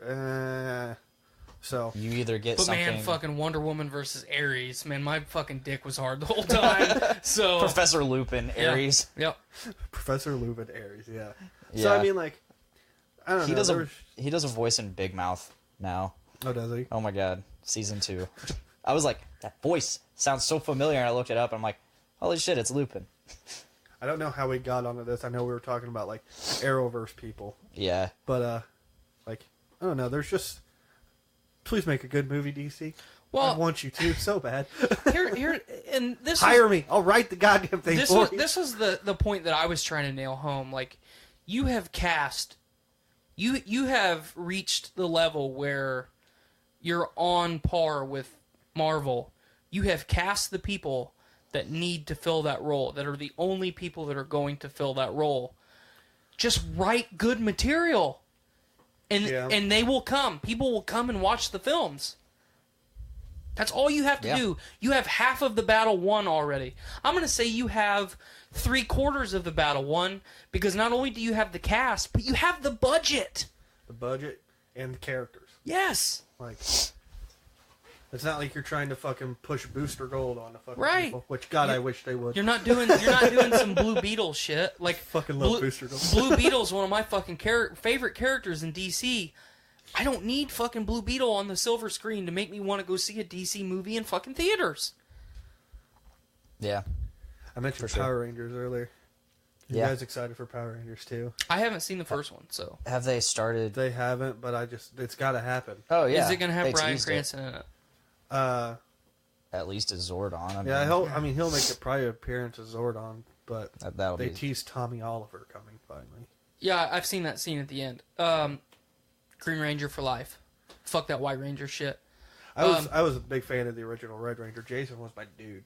So you either get but something. man, fucking Wonder Woman versus Ares, man, my fucking dick was hard the whole time. So Professor Lupin, Ares. Yep. Professor Lupin, Ares, yeah. Yeah. So I mean, like, I don't know. He does a voice in Big Mouth now. Oh, does he? Oh my god, season 2. I was like, that voice sounds so familiar, and I looked it up, and I'm like, holy shit, it's Lupin. I don't know how we got onto this. I know we were talking about like Arrowverse people. Yeah. But like, I don't know. There's just, please make a good movie, DC. Well, I want you to so bad. here, and this Hire was, me. I'll write the goddamn thing this for was you. this was the point that I was trying to nail home. Like, you have cast, you have reached the level where you're on par with Marvel. You have cast the people that need to fill that role, that are the only people that are going to fill that role. Just write good material, and they will come. People will come and watch the films. That's all you have to do. You have half of the battle won already. I'm going to say you have 3/4 of the battle won, because not only do you have the cast, but you have the budget. The budget and the characters. Yes. Like, it's not like you're trying to fucking push Booster Gold on the fucking Right. people. Which, God, I wish they would. You're not doing some Blue Beetle shit. Like, fucking love Booster Gold. Blue Beetle's one of my fucking favorite characters in DC. I don't need fucking Blue Beetle on the silver screen to make me want to go see a DC movie in fucking theaters. Yeah. I mentioned For sure. Power Rangers earlier. You Yeah. guys excited for Power Rangers too? I haven't seen the first one, so. Have they started? They haven't, but it's got to happen. Oh yeah. Is it going to have They Bryan teased it. Cranston in it? At least as Zordon. I mean, he'll make a probably appearance as Zordon, but that'll they be- teased Tommy Oliver coming finally. Yeah, I've seen that scene at the end. Green Ranger for life. Fuck that White Ranger shit. I was a big fan of the original Red Ranger. Jason was my dude.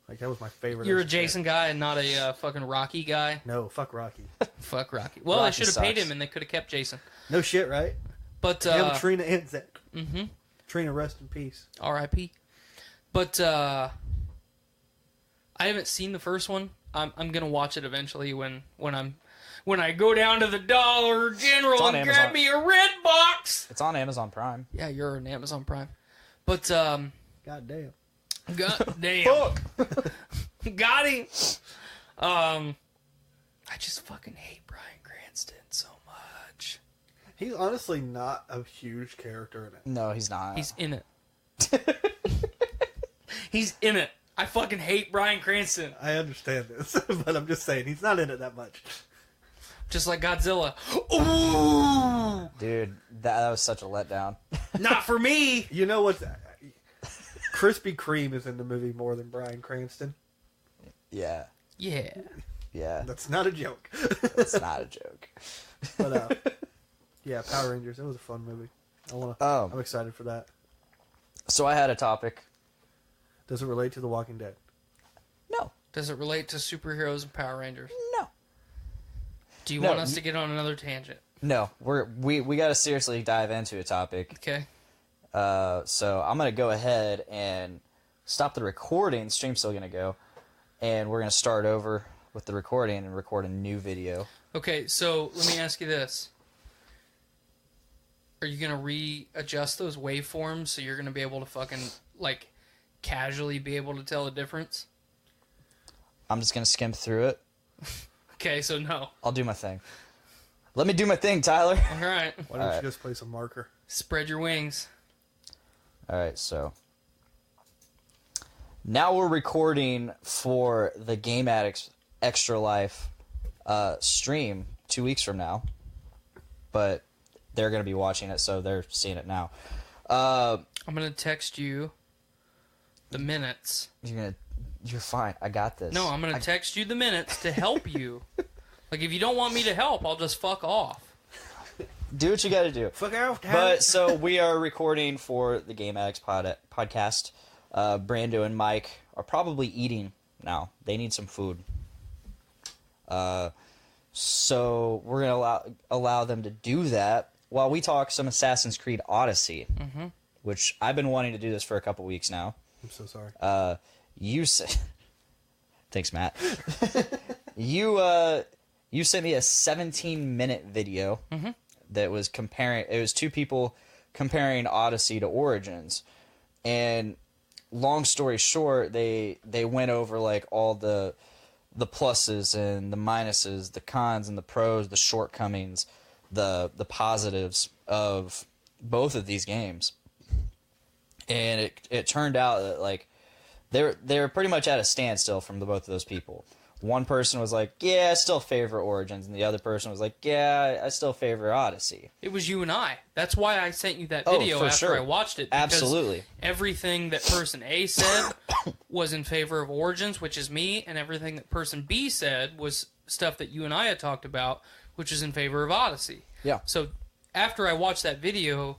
Like, that was my favorite. You're a as kid. Jason guy and not a fucking Rocky guy. No, fuck Rocky. Fuck Rocky. Well, Rocky they should have paid sucks. him and they could have kept Jason. No shit, right? But Him, Trina, and Zach. Mm-hmm. Trina, rest in peace. R.I.P. But I haven't seen the first one. I'm gonna watch it eventually when I go down to the Dollar General on and Amazon. grab me a red box. It's on Amazon Prime. Yeah, you're on Amazon Prime. But God damn. God damn. Got him. I just fucking hate Bryan Cranston so much. He's honestly not a huge character in it. No, he's not. He's in it. He's in it. I fucking hate Bryan Cranston. I understand this, but I'm just saying he's not in it that much. Just like Godzilla. Ooh! Dude, that was such a letdown. Not for me. You know what? Krispy Kreme is in the movie more than Bryan Cranston. Yeah. Yeah. Yeah. That's not a joke. It's not a joke. But yeah, Power Rangers. It was a fun movie. I'm excited for that. So I had a topic. Does it relate to The Walking Dead? No. Does it relate to superheroes and Power Rangers? No. Do you No, want us to get on another tangent? No. We got to seriously dive into a topic. Okay. So I'm gonna go ahead and stop the recording. Stream's still gonna go, and we're gonna start over with the recording and record a new video. Okay, so let me ask you this. Are you gonna readjust those waveforms so you're gonna be able to fucking like casually be able to tell the difference? I'm just gonna skim through it. Okay, so no. I'll do my thing. Let me do my thing, Tyler. All right. Why don't you just place a marker? Spread your wings. All right, so now we're recording for the Game Addicts Extra Life stream 2 weeks from now, but they're going to be watching it, so they're seeing it now. I'm going to text you the minutes. You're fine. I got this. No, I'm going to text you the minutes to help you. Like, if you don't want me to help, I'll just fuck off. Do what you got to do. Fuck out. But so we are recording for the Game Addicts podcast. Brando and Mike are probably eating now. They need some food. So we're gonna allow them to do that while we talk some Assassin's Creed Odyssey, which I've been wanting to do this for a couple weeks now. I'm so sorry. Thanks, Matt. You sent me a 17-minute video that was comparing. It was two people comparing Odyssey to Origins, and long story short, they went over like all the pluses and the minuses, the cons and the pros, the shortcomings, the positives of both of these games. And it turned out that like they're pretty much at a standstill from both of those people. One person was like, yeah, I still favor Origins, and the other person was like, yeah, I still favor Odyssey. It was you and I. That's why I sent you that video after I watched it. Absolutely. Everything that person A said was in favor of Origins, which is me, and everything that person B said was stuff that you and I had talked about, which is in favor of Odyssey. Yeah. So after I watched that video,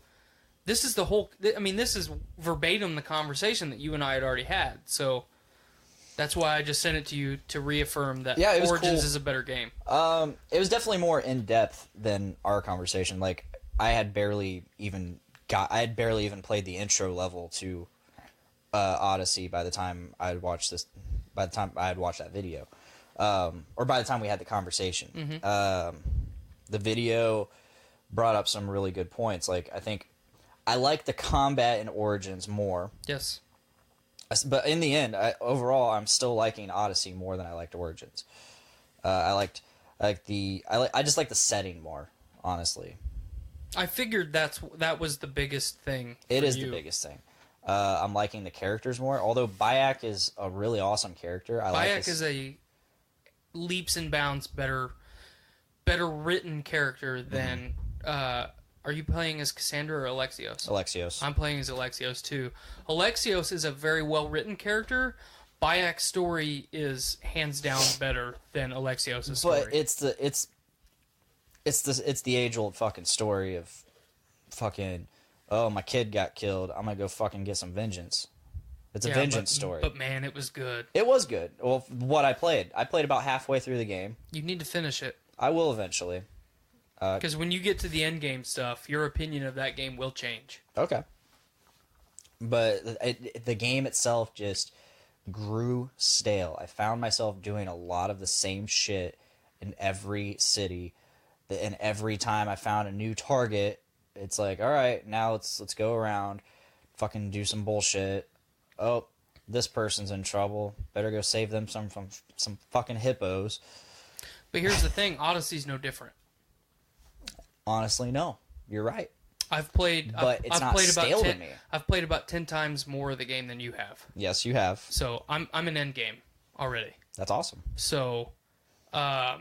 this is this is verbatim the conversation that you and I had already had. So that's why I just sent it to you to reaffirm that Origins is a better game. It was definitely more in depth than our conversation. Like I had barely even played the intro level to Odyssey by the time I had watched this. By the time I had watched that video, or by the time we had the conversation, the video brought up some really good points. Like I think I like the combat in Origins more. Yes. But in the end, overall, I'm still liking Odyssey more than I liked Origins. I just like the setting more, honestly. I figured that was the biggest thing. It is the biggest thing. I'm liking the characters more, although Bayek is a really awesome character. Bayek is a leaps and bounds better written character than. Are you playing as Cassandra or Alexios? Alexios. I'm playing as Alexios too. Alexios is a very well written character. Bayek's story is hands down better than Alexios' story. But it's the age old fucking story of fucking, oh, my kid got killed, I'm gonna go fucking get some vengeance. It's a vengeance story. But man, it was good. It was good. Well, what I played about halfway through the game. You need to finish it. I will eventually. Because when you get to the end game stuff, your opinion of that game will change. Okay. But the game itself just grew stale. I found myself doing a lot of the same shit in every city. And every time I found a new target, it's like, all right, now let's go around, fucking do some bullshit. Oh, this person's in trouble. Better go save them from some fucking hippos. But here's the thing, Odyssey's no different. Honestly, no. You're right. I've played about 10 times more of the game than you have. Yes, you have. So I'm an end game already. That's awesome. So, the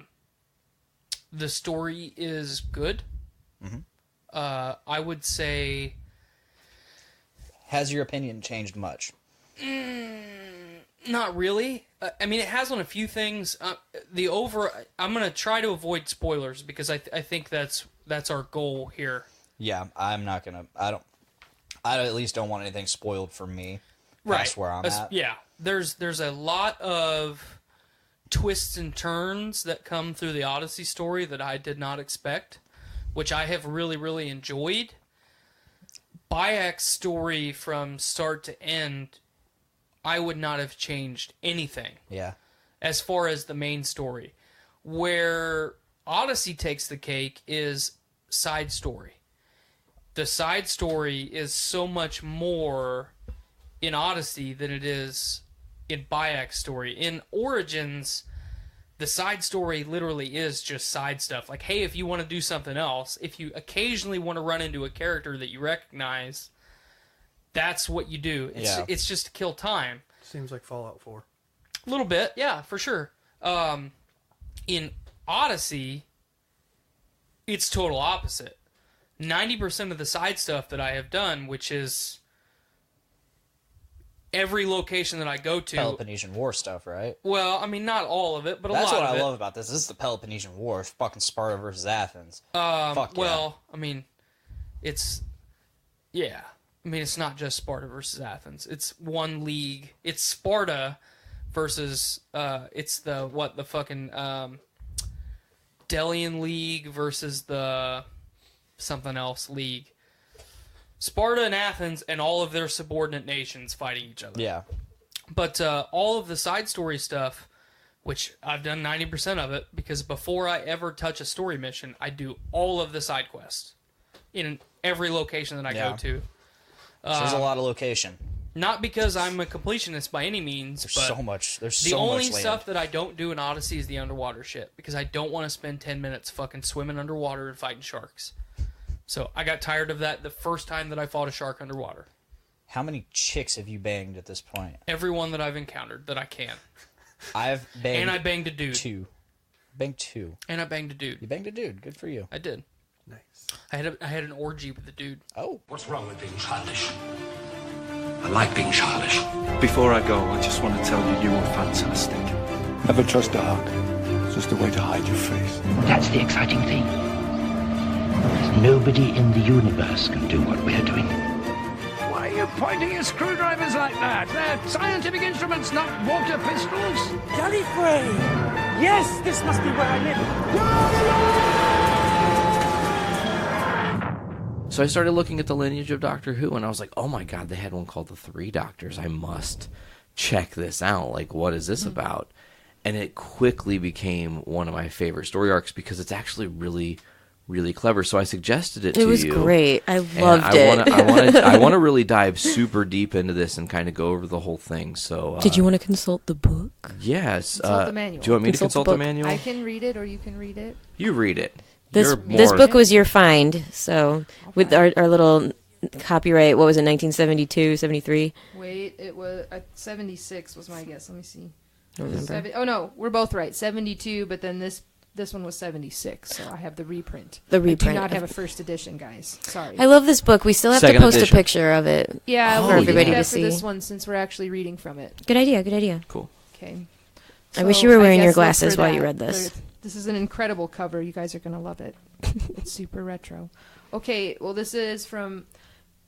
story is good. I would say. Has your opinion changed much? Not really. I mean, it has on a few things. I'm gonna try to avoid spoilers because I think that's our goal here. Yeah, I'm not gonna. I at least don't want anything spoiled for me. That's where I'm at. Yeah, there's a lot of twists and turns that come through the Odyssey story that I did not expect, which I have really, really enjoyed. Bayek's story from start to end, I would not have changed anything. Yeah. As far as the main story. Where Odyssey takes the cake is side story. the side story is so much more in Odyssey than it is in Bayek's story. In Origins, the side story literally is just side stuff. Like, hey, if you want to do something else, if you occasionally want to run into a character that you recognize, that's what you do. It's just to kill time. Seems like Fallout 4. A little bit, yeah, for sure. In Odyssey, it's total opposite. 90% of the side stuff that I have done, which is every location that I go to... Peloponnesian War stuff, right? Well, I mean, not all of it, but a lot of it. That's what I love about this. This is the Peloponnesian War. It's fucking Sparta versus Athens. Fuck yeah. Well, I mean, it's... Yeah. I mean, it's not just Sparta versus Athens. It's one league. It's Sparta versus... it's the fucking... Delian League versus the... something else league. Sparta and Athens and all of their subordinate nations fighting each other. Yeah. But all of the side story stuff, which I've done 90% of it, because before I ever touch a story mission, I do all of the side quests in every location that I go to. So there's a lot of location. Not because I'm a completionist by any means. There's but so much. There's the so much only land. stuff that I don't do in Odyssey is the underwater shit, because I don't want to spend 10 minutes fucking swimming underwater and fighting sharks. So I got tired of that the first time that I fought a shark underwater. How many chicks have you banged at this point? Everyone that I've encountered that I can. I've banged... And I banged a dude. 2. Banged 2. And I banged a dude. You banged a dude. Good for you. I did. Nice. I had an orgy with a dude. Oh. What's wrong with being childish? I like being childish. Before I go, I just want to tell you were fantastic. Never trust a hug. It's just a way to hide your face. That's the exciting thing. Nobody in the universe can do what we're doing. Why are you pointing your screwdrivers like that? They're scientific instruments, not water pistols. Gallifrey! Yes, this must be where I live. So I started looking at the lineage of Doctor Who, and I was like, oh my god, they had one called The Three Doctors. I must check this out. Like, what is this about? And it quickly became one of my favorite story arcs because it's actually really... really clever. So I suggested it to you. It was great. I loved it. I want to really dive super deep into this and kind of go over the whole thing. So did you want to consult the book? Yes. Consult the manual. Do you want me to consult the manual? I can read it, or you can read it. You read it. This book was your find. So with our little copyright, what was it, 1972, 73? Wait, it was 76 was my guess. Let me see. I remember. Oh no, we're both right. 72, but then this one was 76, so I have the reprint. The reprint. I do not have a first edition, guys. Sorry. I love this book. We still have to post a picture of it. Yeah, for we'll everybody do that to for see. this one since we're actually reading from it. Good idea. Good idea. Cool. Okay. I wish you were wearing your guess look glasses for while that. you read this. This is an incredible cover. You guys are going to love it. It's super retro. Okay, well, this is from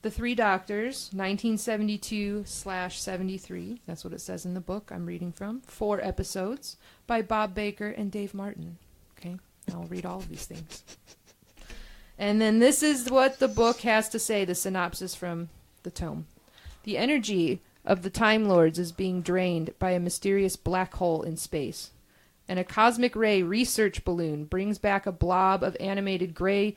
The Three Doctors, 1972/73. That's what it says in the book I'm reading from. 4 episodes by Bob Baker and Dave Martin. Okay. I'll read all of these things. And then this is what the book has to say, the synopsis from the tome. The energy of the Time Lords is being drained by a mysterious black hole in space. And a cosmic ray research balloon brings back a blob of animated gray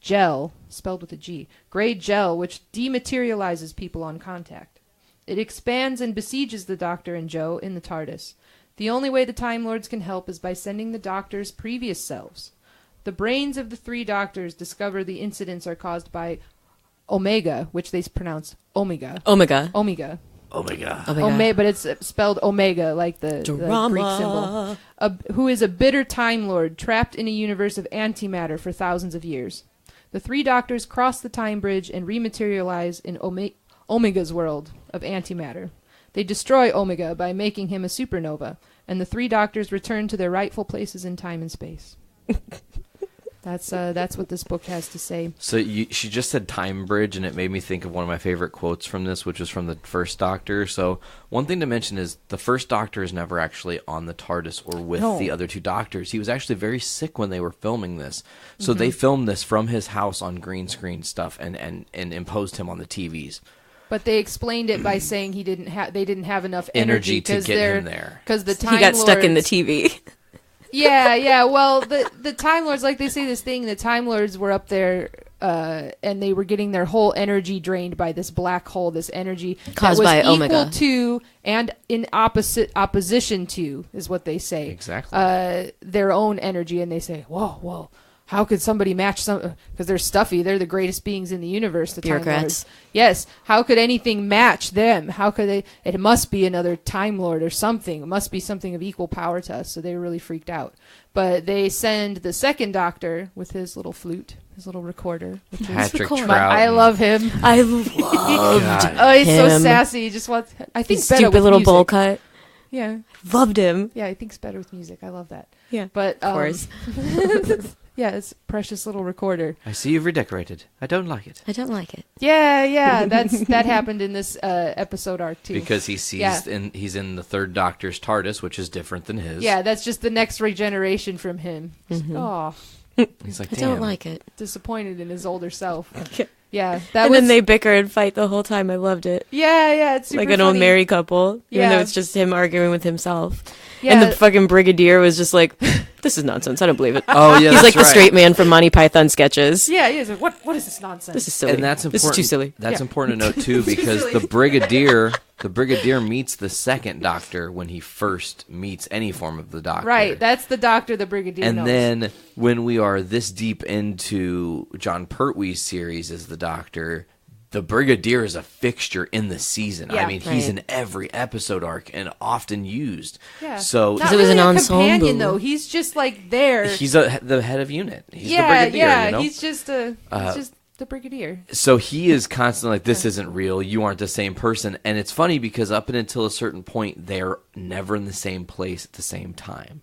gel, spelled with a G, gray gel, which dematerializes people on contact. It expands and besieges the Doctor and Joe in the TARDIS. The only way the Time Lords can help is by sending the Doctor's previous selves. The brains of the 3 Doctors discover the incidents are caused by Omega, which they pronounce Omega. Omega. Omega. Omega. But it's spelled Omega, like the Greek symbol. Who is a bitter Time Lord trapped in a universe of antimatter for thousands of years. The 3 Doctors cross the time bridge and rematerialize in Omega's world of antimatter. They destroy Omega by making him a supernova, and the 3 Doctors return to their rightful places in time and space. That's what this book has to say. So she just said time bridge, and it made me think of one of my favorite quotes from this, which was from the First Doctor. So one thing to mention is the First Doctor is never actually on the TARDIS or with the other 2 Doctors. He was actually very sick when they were filming this. So they filmed this from his house on green screen stuff and imposed him on the TVs. But they explained it by saying they didn't have enough energy to get him there. Because the Time he got Lords, stuck in the TV. Yeah. Well, the Time Lords, like they say this thing, the Time Lords were up there and they were getting their whole energy drained by this black hole, this energy caused by equal Omega to and in opposition to, is what they say. Exactly. Their own energy, and they say, whoa, how could somebody match some? Because they're stuffy. They're the greatest beings in the universe. The Time Bureaucrats. Lords. Yes. How could anything match them? How could they? It must be another Time Lord or something. It must be something of equal power to us. So they were really freaked out. But they send the second Doctor with his little flute, his little recorder. Patrick Troughton. I love him. I loved Oh, he's so him. sassy. He just wants. I think His better stupid with little music. bowl cut. Yeah. Loved him. Yeah, he thinks better with music. I love that. Yeah, but of course. Yeah, it's a precious little recorder. I see you've redecorated. I don't like it. I don't like it. Yeah, that happened in this episode arc too. Because he sees he's in the third Doctor's TARDIS, which is different than his. Yeah, that's just the next regeneration from him. Mhm. Oh, he's like, I damn. don't like it. Disappointed in his older self. Yeah, that and was. then they bicker and fight the whole time. I loved it. Yeah, it's super like an old funny. married couple. Even Yeah. though it's just him arguing with himself. Yeah. And the fucking Brigadier was just like, "This is nonsense. I don't believe it." Oh, yeah, he's that's like the right. straight man from Monty Python sketches. Yeah, he is. What is this nonsense? This is silly. And that's important. This is too silly. That's Yeah. important to note too, Too because silly. the Brigadier meets the second Doctor when he first meets any form of the Doctor. Right, that's the Doctor the Brigadier And knows. then when we are this deep into John Pertwee's series as the Doctor, the Brigadier is a fixture in the season. Yeah. I mean, he's Right. in every episode arc and often used. Yeah. So Not it was really an a ensemble. companion though. He's just like there. he's the head of unit. He's the Brigadier, yeah. you know? He's just the Brigadier. So he is constantly like, this isn't real. You aren't the same person. And it's funny because up until a certain point, they're never in the same place at the same time.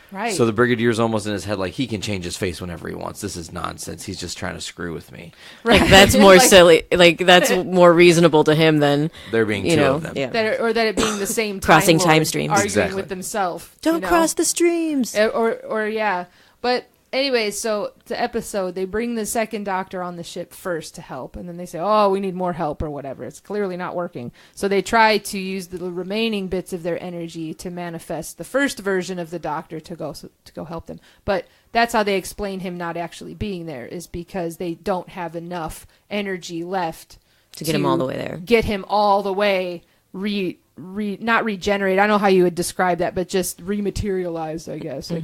Right. So the Brigadier's almost in his head like, he can change his face whenever he wants. This is nonsense. He's just trying to screw with me. Like that's more Like- silly. Like that's more reasonable to him than There being you two know. of them. Yeah. That it being the same Crossing Lord time streams. arguing Exactly. with himself. Don't you know? cross the streams. Or yeah. But anyway, so the episode, they bring the second Doctor on the ship first to help, and then they say, "Oh, we need more help," or whatever. It's clearly not working. So they try to use the remaining bits of their energy to manifest the first version of the Doctor to go help them. But that's how they explain him not actually being there, is because they don't have enough energy left To get him all the way there. Get him all the way not regenerate. I don't know how you would describe that, but just rematerialized, I guess, like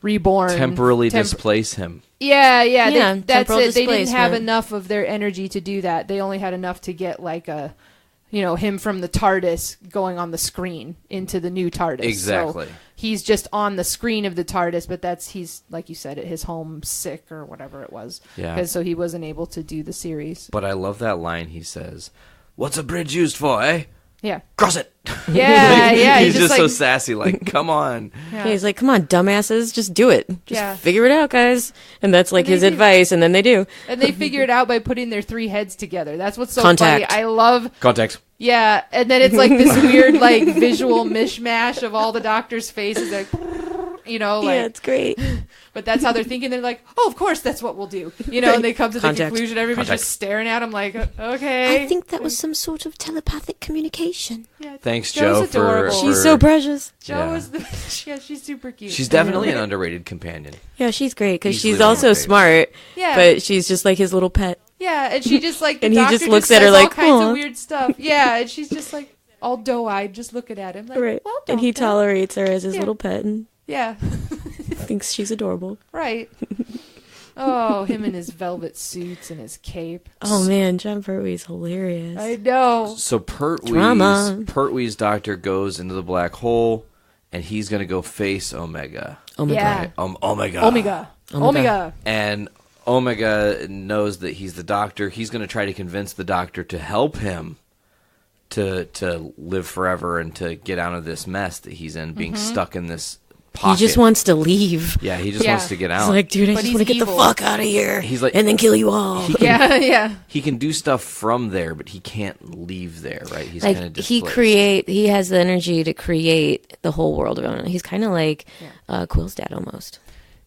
reborn, Temporarily displace him. Yeah, Yeah, that's temporal it. They didn't have displacement. enough of their energy to do that. They only had enough to get like him from the TARDIS going on the screen into the new TARDIS. Exactly. So he's just on the screen of the TARDIS, but he's like you said, at his home sick or whatever it was. Yeah. So he wasn't able to do the series. But I love that line he says, "What's a bridge used for, eh? Yeah. Cross it." Yeah, yeah. He's just so like, sassy, like, come on. Yeah. Yeah, he's like, "Come on, dumbasses, just do it. Just Yeah. figure it out, guys." And that's like And they his do. advice, and then they do. And they figure it out by putting their three heads together. That's what's so Contact. funny. I love. Context. Yeah, and then it's like this weird, like, visual mishmash of all the Doctor's faces, like, like. Yeah, it's great. But that's how they're thinking. They're like, "Oh, of course, that's what we'll do." And they come to the Contact. conclusion. Everybody's Contact. just staring at him, like, "Okay." I think that was some sort of telepathic communication. Thanks, Joe's Joe, for, adorable. She's so precious. Joe Yeah. is she's super cute. She's definitely an underrated companion. Yeah, she's great because Easily she's one of also my favorites. smart. Yeah. But she's just like his little pet. Yeah, and she just like the And he Doctor just looks at says her like, all kinds "Aw." of weird stuff. Yeah, and she's just like all doe-eyed, just looking at him, like, Right. "Well, And he Doctor." tolerates her as his Yeah. little pet and Yeah. thinks she's adorable. Right. Oh, him in his velvet suits and his cape. Oh man, John Pertwee's hilarious. I know. So Drama. Pertwee's Doctor goes into the black hole, and he's going to go face Omega. Omega. Yeah. Omega. Omega. Omega. And Omega knows that he's the Doctor. He's going to try to convince the Doctor to help him to live forever and to get out of this mess that he's in, being stuck in this He pocket. just wants to leave. Yeah, he just Yeah. wants to get out. He's like, dude, I But just he's want to get the evil. fuck out of here. He's like- and then kill you all. Yeah, yeah. He can do stuff from there, but he can't leave there, right? He's kind of Like displaced. he has the energy to create the whole world around him. He's kind of like Quill's dad almost,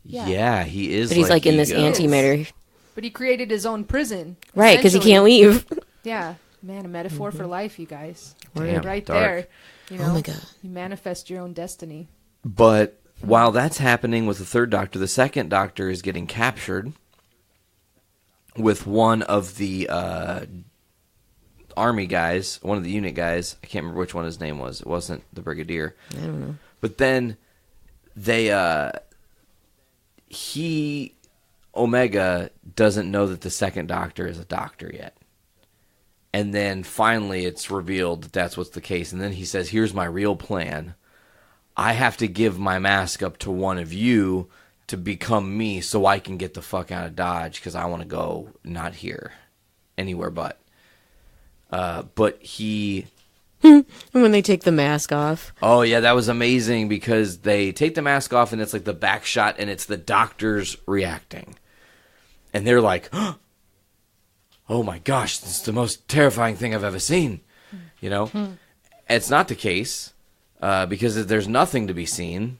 Yeah, he is. but he's like in this Ego. antimatter, But he created his own prison. right? Because he essentially. can't leave. Yeah. Man, a metaphor for life, you guys. Damn, right dark. there. You know, Oh my God. You manifest your own destiny. But while that's happening with the third Doctor, the second Doctor is getting captured. with one of the army guys, one of the unit guys. I can't remember which one his name was. It wasn't the brigadier. I don't know. But then Omega doesn't know that the second Doctor is a doctor yet. And then finally it's revealed that that's what's the case. And then he says, here's my real plan. I have to give my mask up to one of you to become me so I can get the fuck out of Dodge because I want to go not here, anywhere but. But he... When they take the mask off. Oh, yeah, that was amazing because they take the mask off and it's like the back shot and it's the doctors reacting. And they're like, oh my gosh, this is the most terrifying thing I've ever seen. You know? It's not the case because there's nothing to be seen.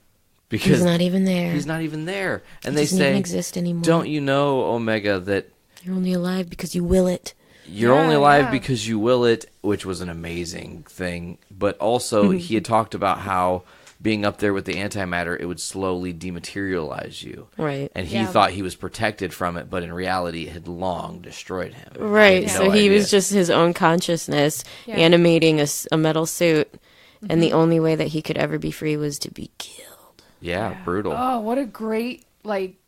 Because he's not even there. He's not even there. And he they doesn't say, even exist anymore. Don't you know, Omega, that... You're only alive because you will it. You're only alive because you will it, which was an amazing thing. But also, he had talked about how being up there with the antimatter, it would slowly dematerialize you. Right. And he thought he was protected from it, but in reality, it had long destroyed him. Right. So he was just his own consciousness animating a metal suit. And the only way that he could ever be free was to be killed. Yeah, brutal. Oh, what a great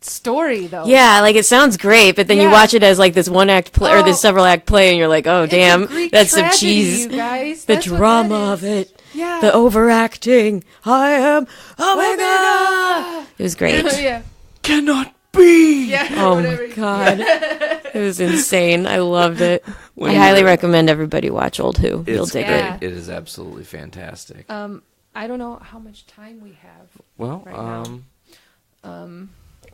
story though. Yeah, it sounds great, but then you watch it as this one act play or this several act play, and you're like, oh damn, that's some cheese. You guys. The drama of it. Yeah. The overacting. I am Omega. It was great. Cannot be. Yeah. Oh my god, it was insane. I loved it. I highly recommend everybody watch Old Who. You'll dig it. It is absolutely fantastic. I don't know how much time we have. Well, right now.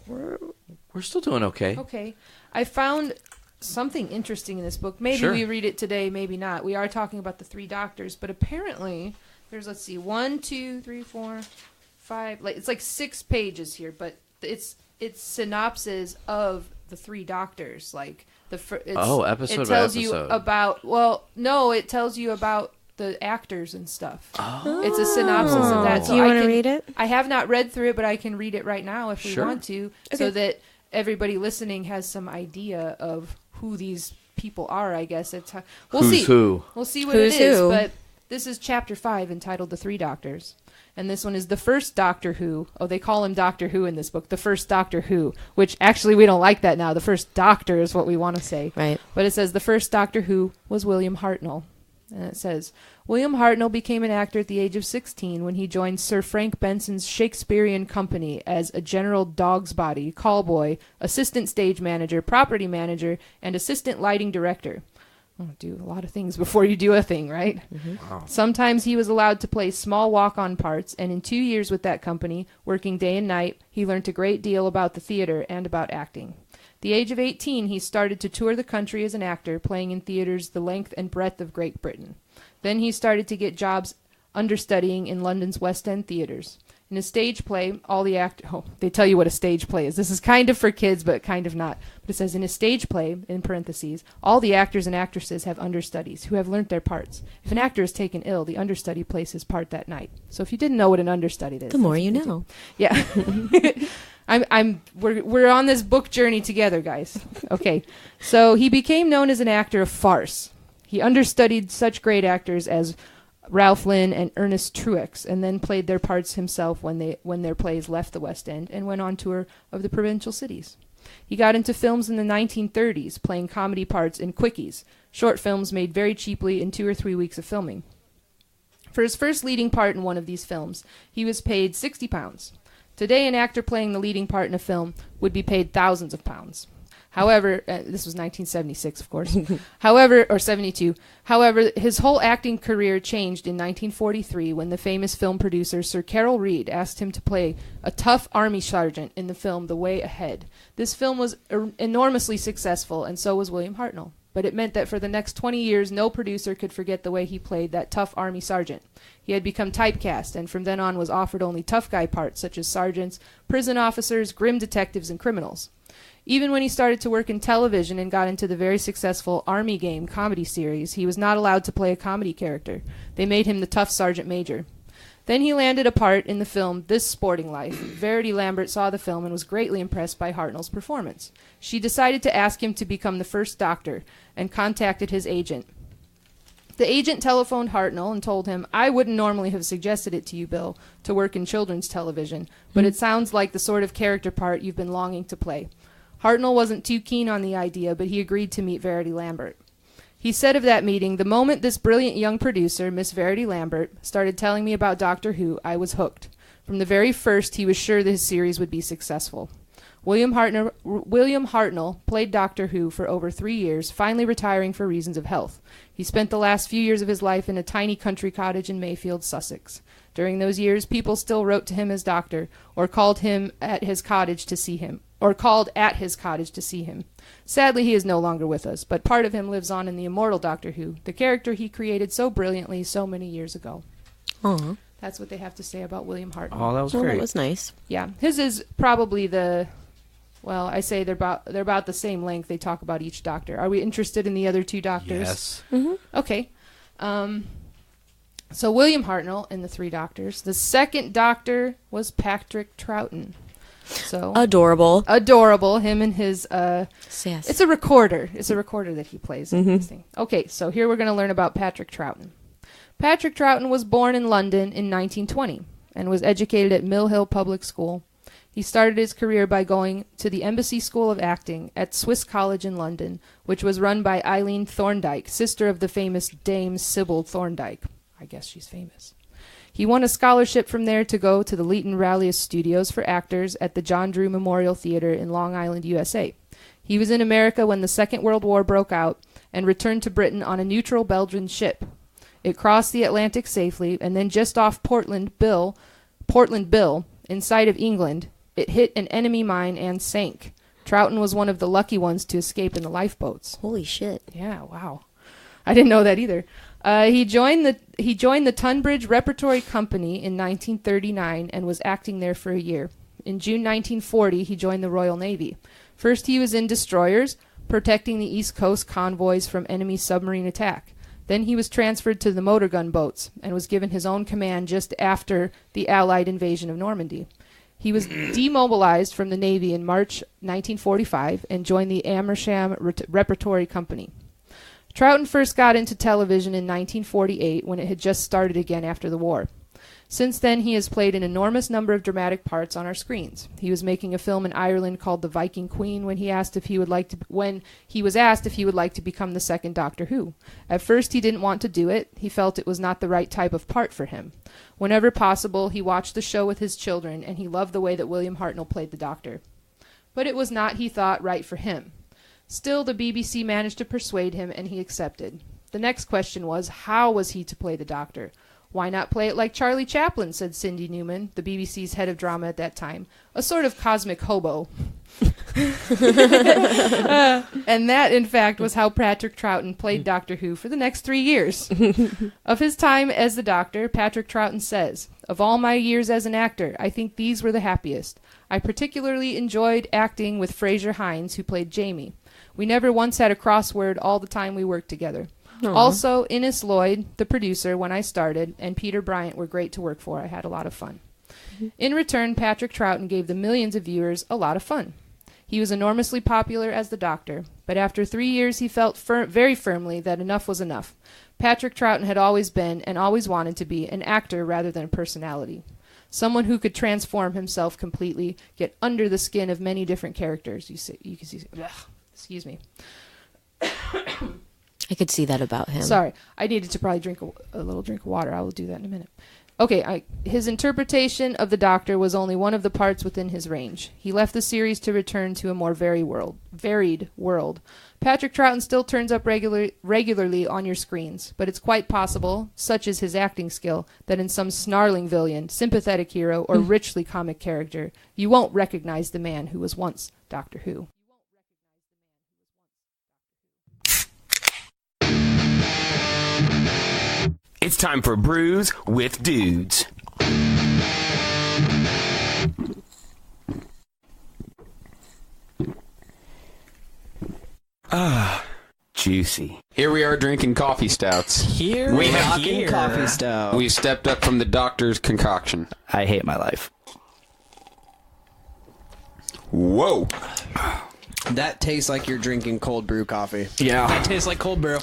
We're still doing okay. Okay. I found something interesting in this book. Maybe we read it today, maybe not. We are talking about the 3 doctors, but apparently there's 1, 2, 3, 4, 5. It's 6 pages here, but it's synopsis of the 3 doctors. Episode it tells you about. Well, no, it tells you about the actors and stuff. Oh. It's a synopsis of that. So Do you want to read it? I have not read through it, but I can read it right now if we want to, so that everybody listening has some idea of who these people are. I guess we'll see. Who? We'll see what it is. But this is chapter 5 entitled "The 3 Doctors," and this one is the first Doctor Who. Oh, they call him Doctor Who in this book. The first Doctor Who, which actually we don't like that now. The first Doctor is what we want to say. Right. But it says the first Doctor Who was William Hartnell. And it says, William Hartnell became an actor at the age of 16 when he joined Sir Frank Benson's Shakespearean Company as a general dog's body, callboy, assistant stage manager, property manager, and assistant lighting director. Oh, do a lot of things before you do a thing, right? Mm-hmm. Wow. Sometimes he was allowed to play small walk-on parts, and in 2 years with that company, working day and night, he learned a great deal about the theater and about acting. At the age of 18, he started to tour the country as an actor, playing in theaters the length and breadth of Great Britain. Then he started to get jobs understudying in London's West End theaters. In a stage play, they tell you what a stage play is. This is kind of for kids, but kind of not. But it says, in a stage play, in parentheses, all the actors and actresses have understudies who have learnt their parts. If an actor is taken ill, the understudy plays his part that night. So if you didn't know what an understudy is, the more you know. Yeah. We're on this book journey together, guys. Okay. So he became known as an actor of farce. He understudied such great actors as Ralph Lynn and Ernest Truex, and then played their parts himself when their plays left the West End and went on tour of the provincial cities. He got into films in the 1930s, playing comedy parts in quickies, short films made very cheaply in 2 or 3 weeks of filming. For his first leading part in one of these films, he was paid £60. Today, an actor playing the leading part in a film would be paid thousands of pounds. However, this was 1976, of course. Or 72. However, his whole acting career changed in 1943 when the famous film producer Sir Carol Reed asked him to play a tough army sergeant in the film The Way Ahead. This film was enormously successful, and so was William Hartnell. But it meant that for the next 20 years, no producer could forget the way he played that tough army sergeant. He had become typecast, and from then on was offered only tough guy parts, such as sergeants, prison officers, grim detectives, and criminals. Even when he started to work in television and got into the very successful Army Game comedy series, he was not allowed to play a comedy character. They made him the tough sergeant major. Then he landed a part in the film This Sporting Life. Verity Lambert saw the film and was greatly impressed by Hartnell's performance. She decided to ask him to become the first Doctor and contacted his agent. The agent telephoned Hartnell and told him, "I wouldn't normally have suggested it to you, Bill, to work in children's television, but it sounds like the sort of character part you've been longing to play." Hartnell wasn't too keen on the idea, but he agreed to meet Verity Lambert. He said of that meeting, "The moment this brilliant young producer, Miss Verity Lambert, started telling me about Doctor Who, I was hooked. From the very first, he was sure that his series would be successful." William Hartnell played Doctor Who for over 3 years, finally retiring for reasons of health. He spent the last few years of his life in a tiny country cottage in Mayfield, Sussex. During those years, people still wrote to him as Doctor, or called at his cottage to see him. Sadly, he is no longer with us, but part of him lives on in the immortal Doctor Who, the character he created so brilliantly so many years ago. Aww. That's what they have to say about William Hartnell. Oh, that was great. That was nice. Yeah, his is probably well, I say they're about the same length. They talk about each Doctor. Are we interested in the other two Doctors? Yes. Mm-hmm. Okay. So William Hartnell in the 3 Doctors. The second Doctor was Patrick Troughton. So adorable. Him and his Sass. It's a recorder. It's a recorder that he plays. Okay, so here we're going to learn about Patrick Troughton. Patrick Troughton was born in London in 1920 and was educated at Mill Hill Public School. He started his career by going to the Embassy School of Acting at Swiss College in London, which was run by Eileen Thorndike, sister of the famous Dame Sybil Thorndike. I guess she's famous. He won a scholarship from there to go to the Leighton Rallius Studios for actors at the John Drew Memorial Theater in Long Island, USA. He was in America when the Second World War broke out and returned to Britain on a neutral Belgian ship. It crossed the Atlantic safely, and then just off Portland Bill, in sight of England, it hit an enemy mine and sank. Troughton was one of the lucky ones to escape in the lifeboats. Holy shit. Yeah, wow. I didn't know that either. He joined the Tunbridge Repertory Company in 1939 and was acting there for a year. In June 1940, he joined the Royal Navy. First, he was in destroyers, protecting the East Coast convoys from enemy submarine attack. Then he was transferred to the motor gun boats and was given his own command just after the Allied invasion of Normandy. He was demobilized from the Navy in March 1945 and joined the Amersham Repertory Company. Troughton first got into television in 1948 when it had just started again after the war. Since then, he has played an enormous number of dramatic parts on our screens. He was making a film in Ireland called The Viking Queen when he was asked if he would like to become the second Doctor Who. At first, he didn't want to do it. He felt it was not the right type of part for him. Whenever possible, he watched the show with his children, and he loved the way that William Hartnell played the Doctor. But it was not, he thought, right for him. Still, the BBC managed to persuade him, and he accepted. The next question was, how was he to play the Doctor? Why not play it like Charlie Chaplin, said Cindy Newman, the BBC's head of drama at that time, a sort of cosmic hobo. And that, in fact, was how Patrick Troughton played Doctor Who for the next 3 years. Of his time as the Doctor, Patrick Troughton says, "Of all my years as an actor, I think these were the happiest. I particularly enjoyed acting with Fraser Hines, who played Jamie. We never once had a crossword all the time we worked together. Aww. Also, Innes Lloyd, the producer, when I started, and Peter Bryant were great to work for. I had a lot of fun." In return, Patrick Troughton gave the millions of viewers a lot of fun. He was enormously popular as the Doctor, but after 3 years he felt very firmly that enough was enough. Patrick Troughton had always been, and always wanted to be, an actor rather than a personality. Someone who could transform himself completely, get under the skin of many different characters. You can see. Excuse me. I could see that about him. Sorry, I needed to probably drink a little drink of water. I will do that in a minute. Okay, his interpretation of the Doctor was only one of the parts within his range. He left the series to return to a more varied world. Patrick Troughton still turns up regularly on your screens, but it's quite possible, such is his acting skill, that in some snarling villain, sympathetic hero, or richly comic character, you won't recognize the man who was once Doctor Who. It's time for Brews with Dudes. juicy. Here we are drinking coffee stouts. Here we are coffee stout. We've stepped up from the doctor's concoction. I hate my life. Whoa. That tastes like you're drinking cold brew coffee. Yeah. That tastes like cold brew.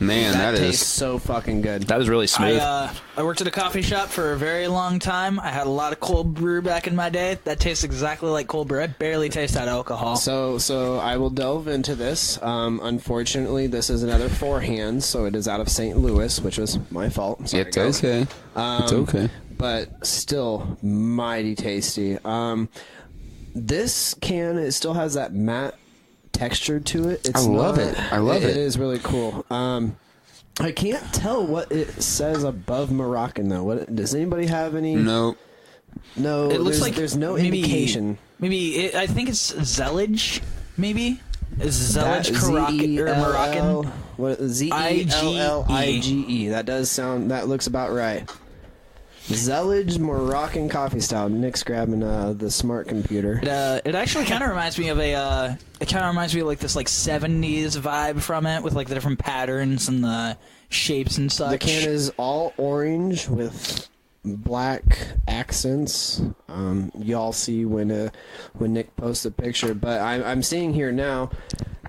Man, that tastes so fucking good. That was really smooth. I worked at a coffee shop for a very long time. I had a lot of cold brew back in my day. That tastes exactly like cold brew. I barely taste that alcohol. So I will delve into this. Unfortunately, this is another 4 hands, so it is out of St. Louis, which was my fault. Sorry, it's okay. It's okay. But still mighty tasty. This can, it still has that matte texture to it. I love it. It is really cool. I can't tell what it says above Moroccan though. What does anybody have any? No. It looks like there's no maybe, indication. I think it's Zellage. Maybe is Zellage Moroccan? What Zellige? That does sound. That looks about right. Zellage Moroccan coffee style. Nick's grabbing the smart computer. It actually kind of reminds me of like this like 70s vibe from it, with like the different patterns and the shapes and such. The can is all orange with black accents. Y'all see when Nick posts a picture, but I'm seeing here now.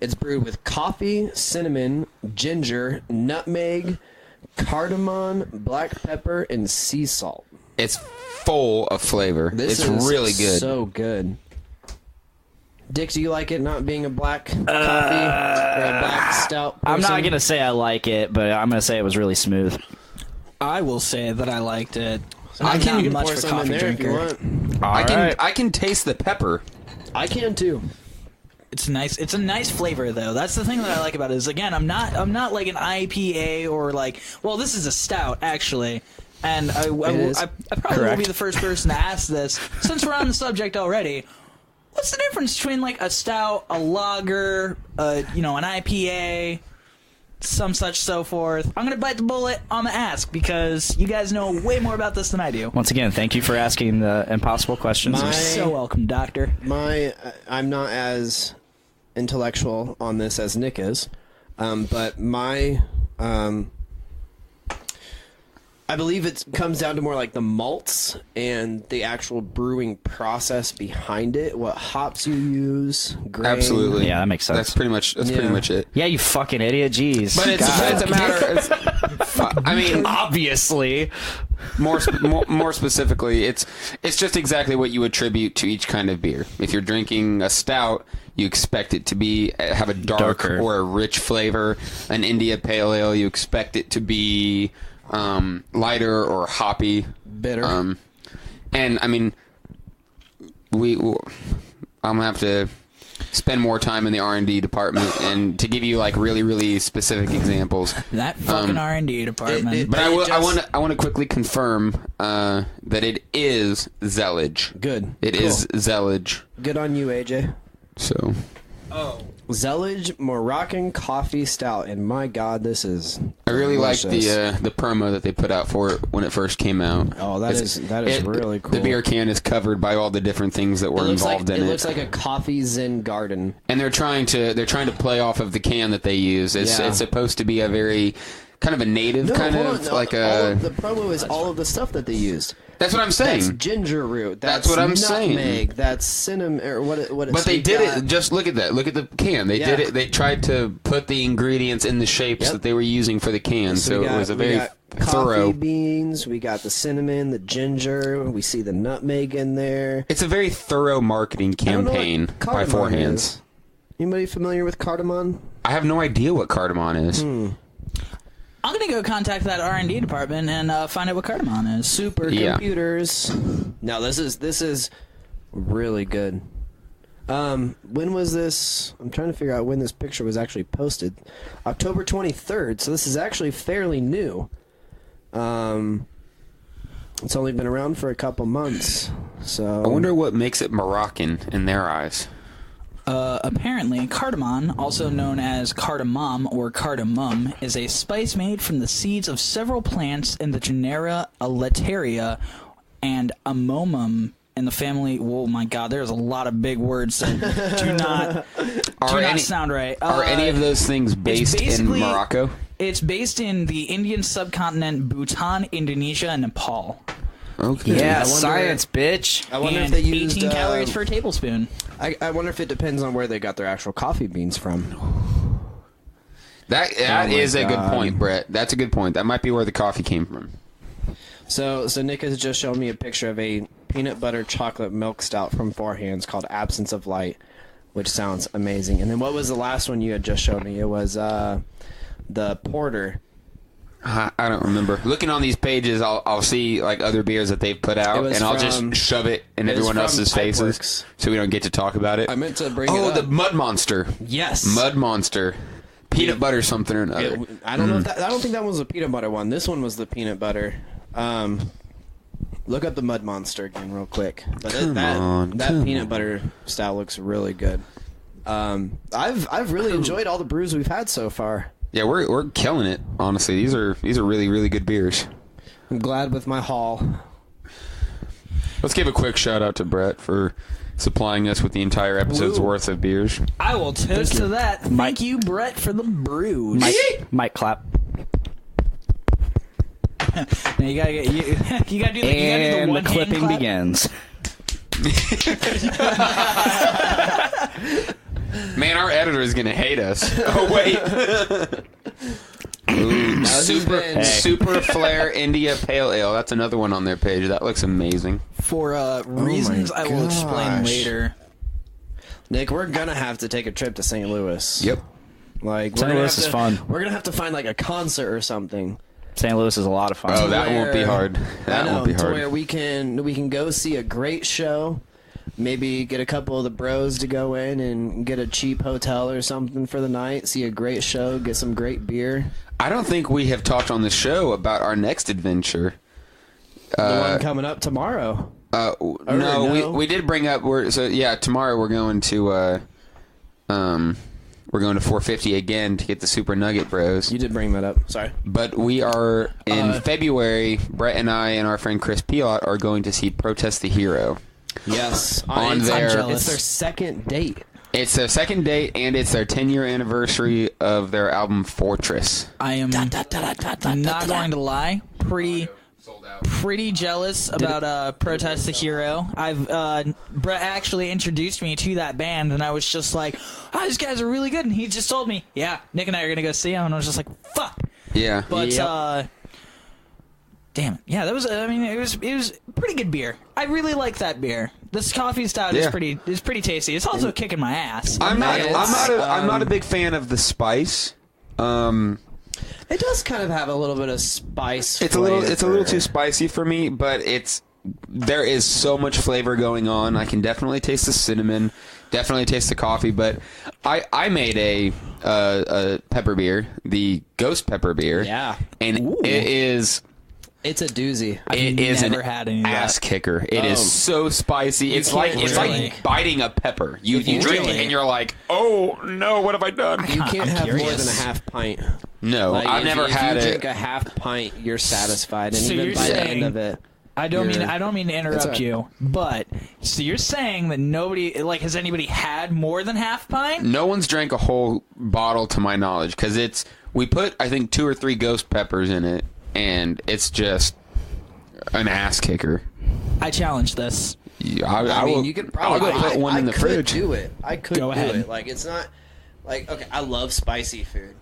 It's brewed with coffee, cinnamon, ginger, nutmeg, cardamom, black pepper, and sea salt. It's full of flavor. It's really good. So good. Dick, do you like it not being a black coffee or a black stout person? I'm not going to say I like it, but I'm going to say it was really smooth. I will say that I liked it. I can not much for coffee drinker. I can taste the pepper. I can too. It's nice. It's a nice flavor, though. That's the thing that I like about it. Is again, I'm not like an IPA or like. Well, this is a stout actually, and I probably will be the first person to ask this since we're on the subject already. What's the difference between like a stout, a lager, an IPA, some such so forth? I'm gonna bite the bullet. I'm gonna ask because you guys know way more about this than I do. Once again, thank you for asking the impossible questions. You're so welcome, Doctor. I'm not as intellectual on this as Nick is, but I believe it comes down to more like the malts and the actual brewing process behind it, what hops you use, grain. Absolutely. Yeah, that makes sense. That's pretty much it. Yeah, you fucking idiot. Jeez. But it's a matter. I mean, obviously, more specifically, it's just exactly what you attribute to each kind of beer. If you're drinking a stout, you expect it to have a darker or a rich flavor. An India Pale Ale, you expect it to be lighter or hoppy, bitter. And I mean, I'm gonna have to spend more time in the R&D department and to give you like really, really specific examples. That fucking R&D department. But I want to quickly confirm that it is Zellage. Good. It is Zellage. Good on you, AJ. So. Oh. Zellage Moroccan coffee stout, and my God, this is. I really like the promo that they put out for it when it first came out. Oh, that is really cool. The beer can is covered by all the different things that were involved in it. It looks like a coffee zen garden, and they're trying to play off of the can that they use. It's supposed to be a very kind of a native the promo is all of the stuff that they used. That's what I'm saying. That's ginger root. That's what I'm saying. saying. That's cinnamon. Or what? But they did it. Just look at that. Look at the can. They did it. They tried to put the ingredients in the shapes that they were using for the can. So it was a very thorough. Coffee beans. We got the cinnamon, the ginger. We see the nutmeg in there. It's a very thorough marketing campaign by Four Hands. Anybody familiar with cardamom? I have no idea what cardamom is. I'm gonna go contact that R&D department and find out what cardamom is. Supercomputers. Now this is really good. When was this? I'm trying to figure out when this picture was actually posted. October 23rd. So this is actually fairly new. It's only been around for a couple months. So I wonder what makes it Moroccan in their eyes. Apparently, cardamom, also known as cardamom or cardamom, is a spice made from the seeds of several plants in the genera Alateria and Amomum and the family. Oh my God, there's a lot of big words that do not sound right. Are any of those things based in Morocco? It's based in the Indian subcontinent, Bhutan, Indonesia, and Nepal. Okay. Yeah, science, bitch. I wonder if they used 18 calories per tablespoon. I wonder if it depends on where they got their actual coffee beans from. That is a good point, Brett. That's a good point. That might be where the coffee came from. So Nick has just shown me a picture of a peanut butter chocolate milk stout from Four Hands called Absence of Light, which sounds amazing. And then what was the last one you had just showed me? It was the porter. I don't remember. Looking on these pages, I'll see like other beers that they've put out, and I'll just shove it in everyone else's faces, so we don't get to talk about it. I meant to bring it up. Oh, the Mud Monster. Yes, Mud Monster, peanut butter something or another. I don't know. If I don't think that was a peanut butter one. This one was the peanut butter. Look up the Mud Monster again, real quick. But that peanut butter style looks really good. I've really enjoyed all the brews we've had so far. Yeah, we're killing it. Honestly, these are really, really good beers. I'm glad with my haul. Let's give a quick shout out to Brett for supplying us with the entire episode's worth of beers. I will toast to that. Thank you, Brett, for the brews. Mic clap. Now you gotta do the one the clipping begins. Man, our editor is gonna hate us. Oh wait. Ooh, Super Flare India Pale Ale. That's another one on their page. That looks amazing. For reasons I will explain later. Nick, we're gonna have to take a trip to St. Louis. Yep. Like St. Louis is fun. We're gonna have to find like a concert or something. St. Louis is a lot of fun. Oh, that won't be hard. That won't be hard. To where we can go see a great show. Maybe get a couple of the bros to go in and get a cheap hotel or something for the night. See a great show. Get some great beer. I don't think we have talked on the show about our next adventure. The one coming up tomorrow. No, we did bring up. Tomorrow we're going to 450 again to get the Super Nugget Bros. You did bring that up. Sorry. But we are in February. Brett and I and our friend Chris Piot are going to see Protest the Hero. Yes. It's their second date. It's their second date, and it's their 10-year anniversary of their album Fortress. I am not going to lie. Pretty jealous about Protest the Hero. Brett actually introduced me to that band, and I was just like, "Oh, these guys are really good." And he just told me, "Yeah, Nick and I are gonna go see them." And I was just like, "Fuck." Yeah. But damn it. Yeah, that was. I mean, it was pretty good beer. I really like that beer. This coffee stout is pretty tasty. It's also kicking my ass. I'm not a big fan of the spice. It does kind of have a little bit of spice. It's a little too spicy for me, but there is so much flavor going on. I can definitely taste the cinnamon, definitely taste the coffee. But I made a pepper beer, the Ghost Pepper beer. Yeah, and it's a doozy. It is never had any ass kicker. It is so spicy. It's like biting a pepper. You drink it and you're like, oh no, what have I done? You can't have more than a half pint. No, I've never had it. If you drink a half pint, you're satisfied, and even by the end of it. I don't mean to interrupt you, but so you're saying that nobody has anybody had more than half pint? No one's drank a whole bottle to my knowledge, because we put I think 2 or 3 ghost peppers in it, and it's just an ass kicker. I challenge this. I mean, you could probably put one in the fridge. I could do it. Like, it's not like, okay, I love spicy food.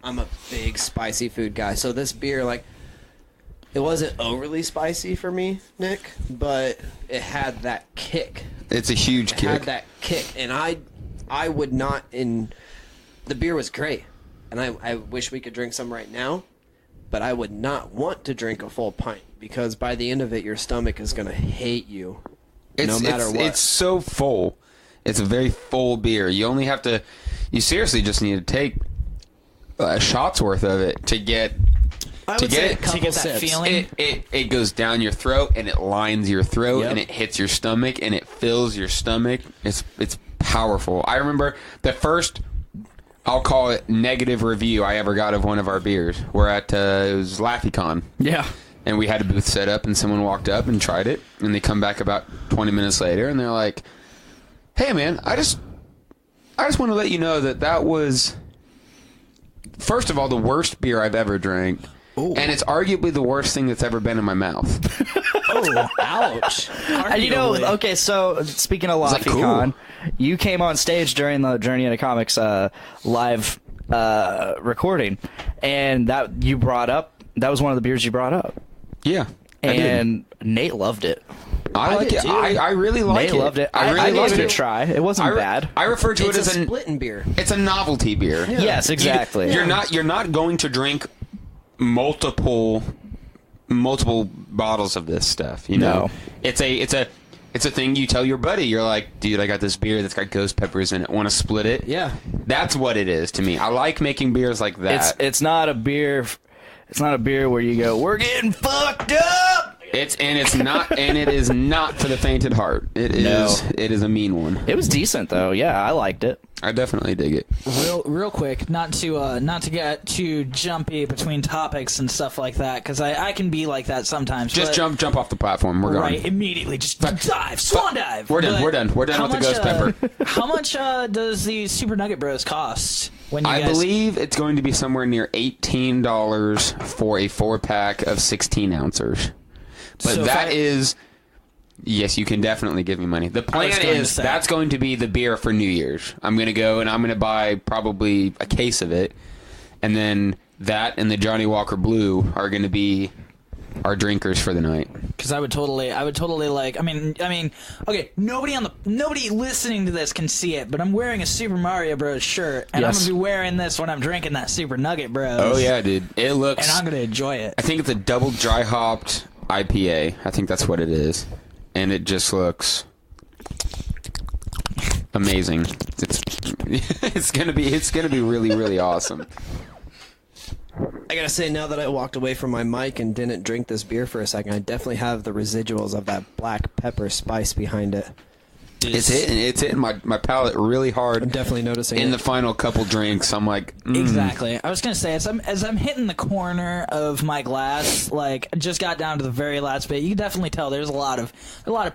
I'm a big spicy food guy. So this beer, like, it wasn't overly spicy for me, Nick, but it had that kick. It's a huge kick. It had that kick, and I would not. The beer was great, and I wish we could drink some right now, but I would not want to drink a full pint, because by the end of it, your stomach is going to hate you, no matter what. It's so full. It's a very full beer. You seriously just need to take a shot's worth of it to get that feeling. It goes down your throat, and it lines your throat, and it hits your stomach, and it fills your stomach. It's powerful. I remember the first, I'll call it, negative review I ever got of one of our beers. We're at it was LaffyCon. Yeah. and we had a booth set up, and someone walked up and tried it, and they come back about 20 minutes later, and they're like, "Hey, man, I just want to let you know that was, first of all, the worst beer I've ever drank, and it's arguably the worst thing that's ever been in my mouth." Oh, ouch! And you know, okay, so speaking of LaFiCon, you came on stage during the Journey into Comics live recording, and that was one of the beers you brought up. Yeah, and Nate loved it. I like it. I really like it. Nate loved it. I gave it a try. It wasn't bad. I refer to it as a splitting beer. It's a novelty beer. Yeah. Yes, exactly. You're not going to drink multiple bottles of this stuff. You know, it's a thing you tell your buddy. You're like, dude, I got this beer that's got ghost peppers in it. Want to split it? Yeah, that's what it is to me. I like making beers like that. It's not a beer. It's not a beer where you go, we're getting fucked up. It is not for the faint at heart. It is a mean one. It was decent though. Yeah, I liked it. I definitely dig it. Real quick, not to get too jumpy between topics and stuff like that, because I can be like that sometimes. Just jump off the platform. We're right, going. Immediately. Just swan dive. We're done with the ghost pepper. How much does the Super Nugget Bros cost? I believe it's going to be somewhere near $18 for a 4-pack of 16 ounces. But so that is... Yes, you can definitely give me money. The plan is that's going to be the beer for New Year's. I'm going to go and I'm going to buy probably a case of it. And then that and the Johnny Walker Blue are going to be our drinkers for the night. Because I would totally like. I mean, okay. Nobody listening to this can see it, but I'm wearing a Super Mario Bros. Shirt, and I'm gonna be wearing this when I'm drinking that Super Nugget Bros. Oh yeah, dude, it looks. And I'm gonna enjoy it. I think it's a double dry hopped IPA. I think that's what it is, and it just looks amazing. It's gonna be really, really awesome. I gotta say, now that I walked away from my mic and didn't drink this beer for a second, I definitely have the residuals of that black pepper spice behind it. It's hitting my palate really hard. I'm definitely noticing in the final couple drinks. I'm like, exactly. I was gonna say, as I'm hitting the corner of my glass, like I just got down to the very last bit. You can definitely tell there's a lot of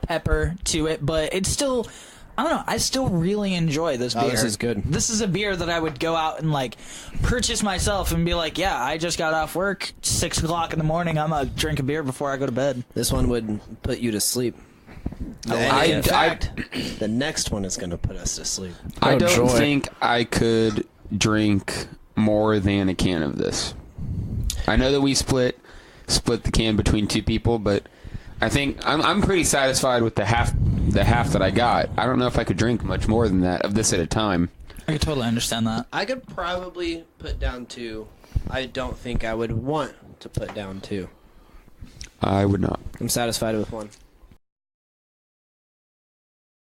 pepper to it, but it's still. I don't know. I still really enjoy this beer. This is good. This is a beer that I would go out and like purchase myself and be like, yeah, I just got off work, 6 o'clock in the morning. I'm gonna drink a beer before I go to bed. This one would put you to sleep. In fact, the next one is going to put us to sleep. I don't think I could drink more than a can of this. I know that we split the can between two people, but I think I'm pretty satisfied with the half that I got. I don't know if I could drink much more than that of this at a time. I could totally understand that. I could probably put down 2. I don't think I would want to put down 2. I would not. I'm satisfied with 1.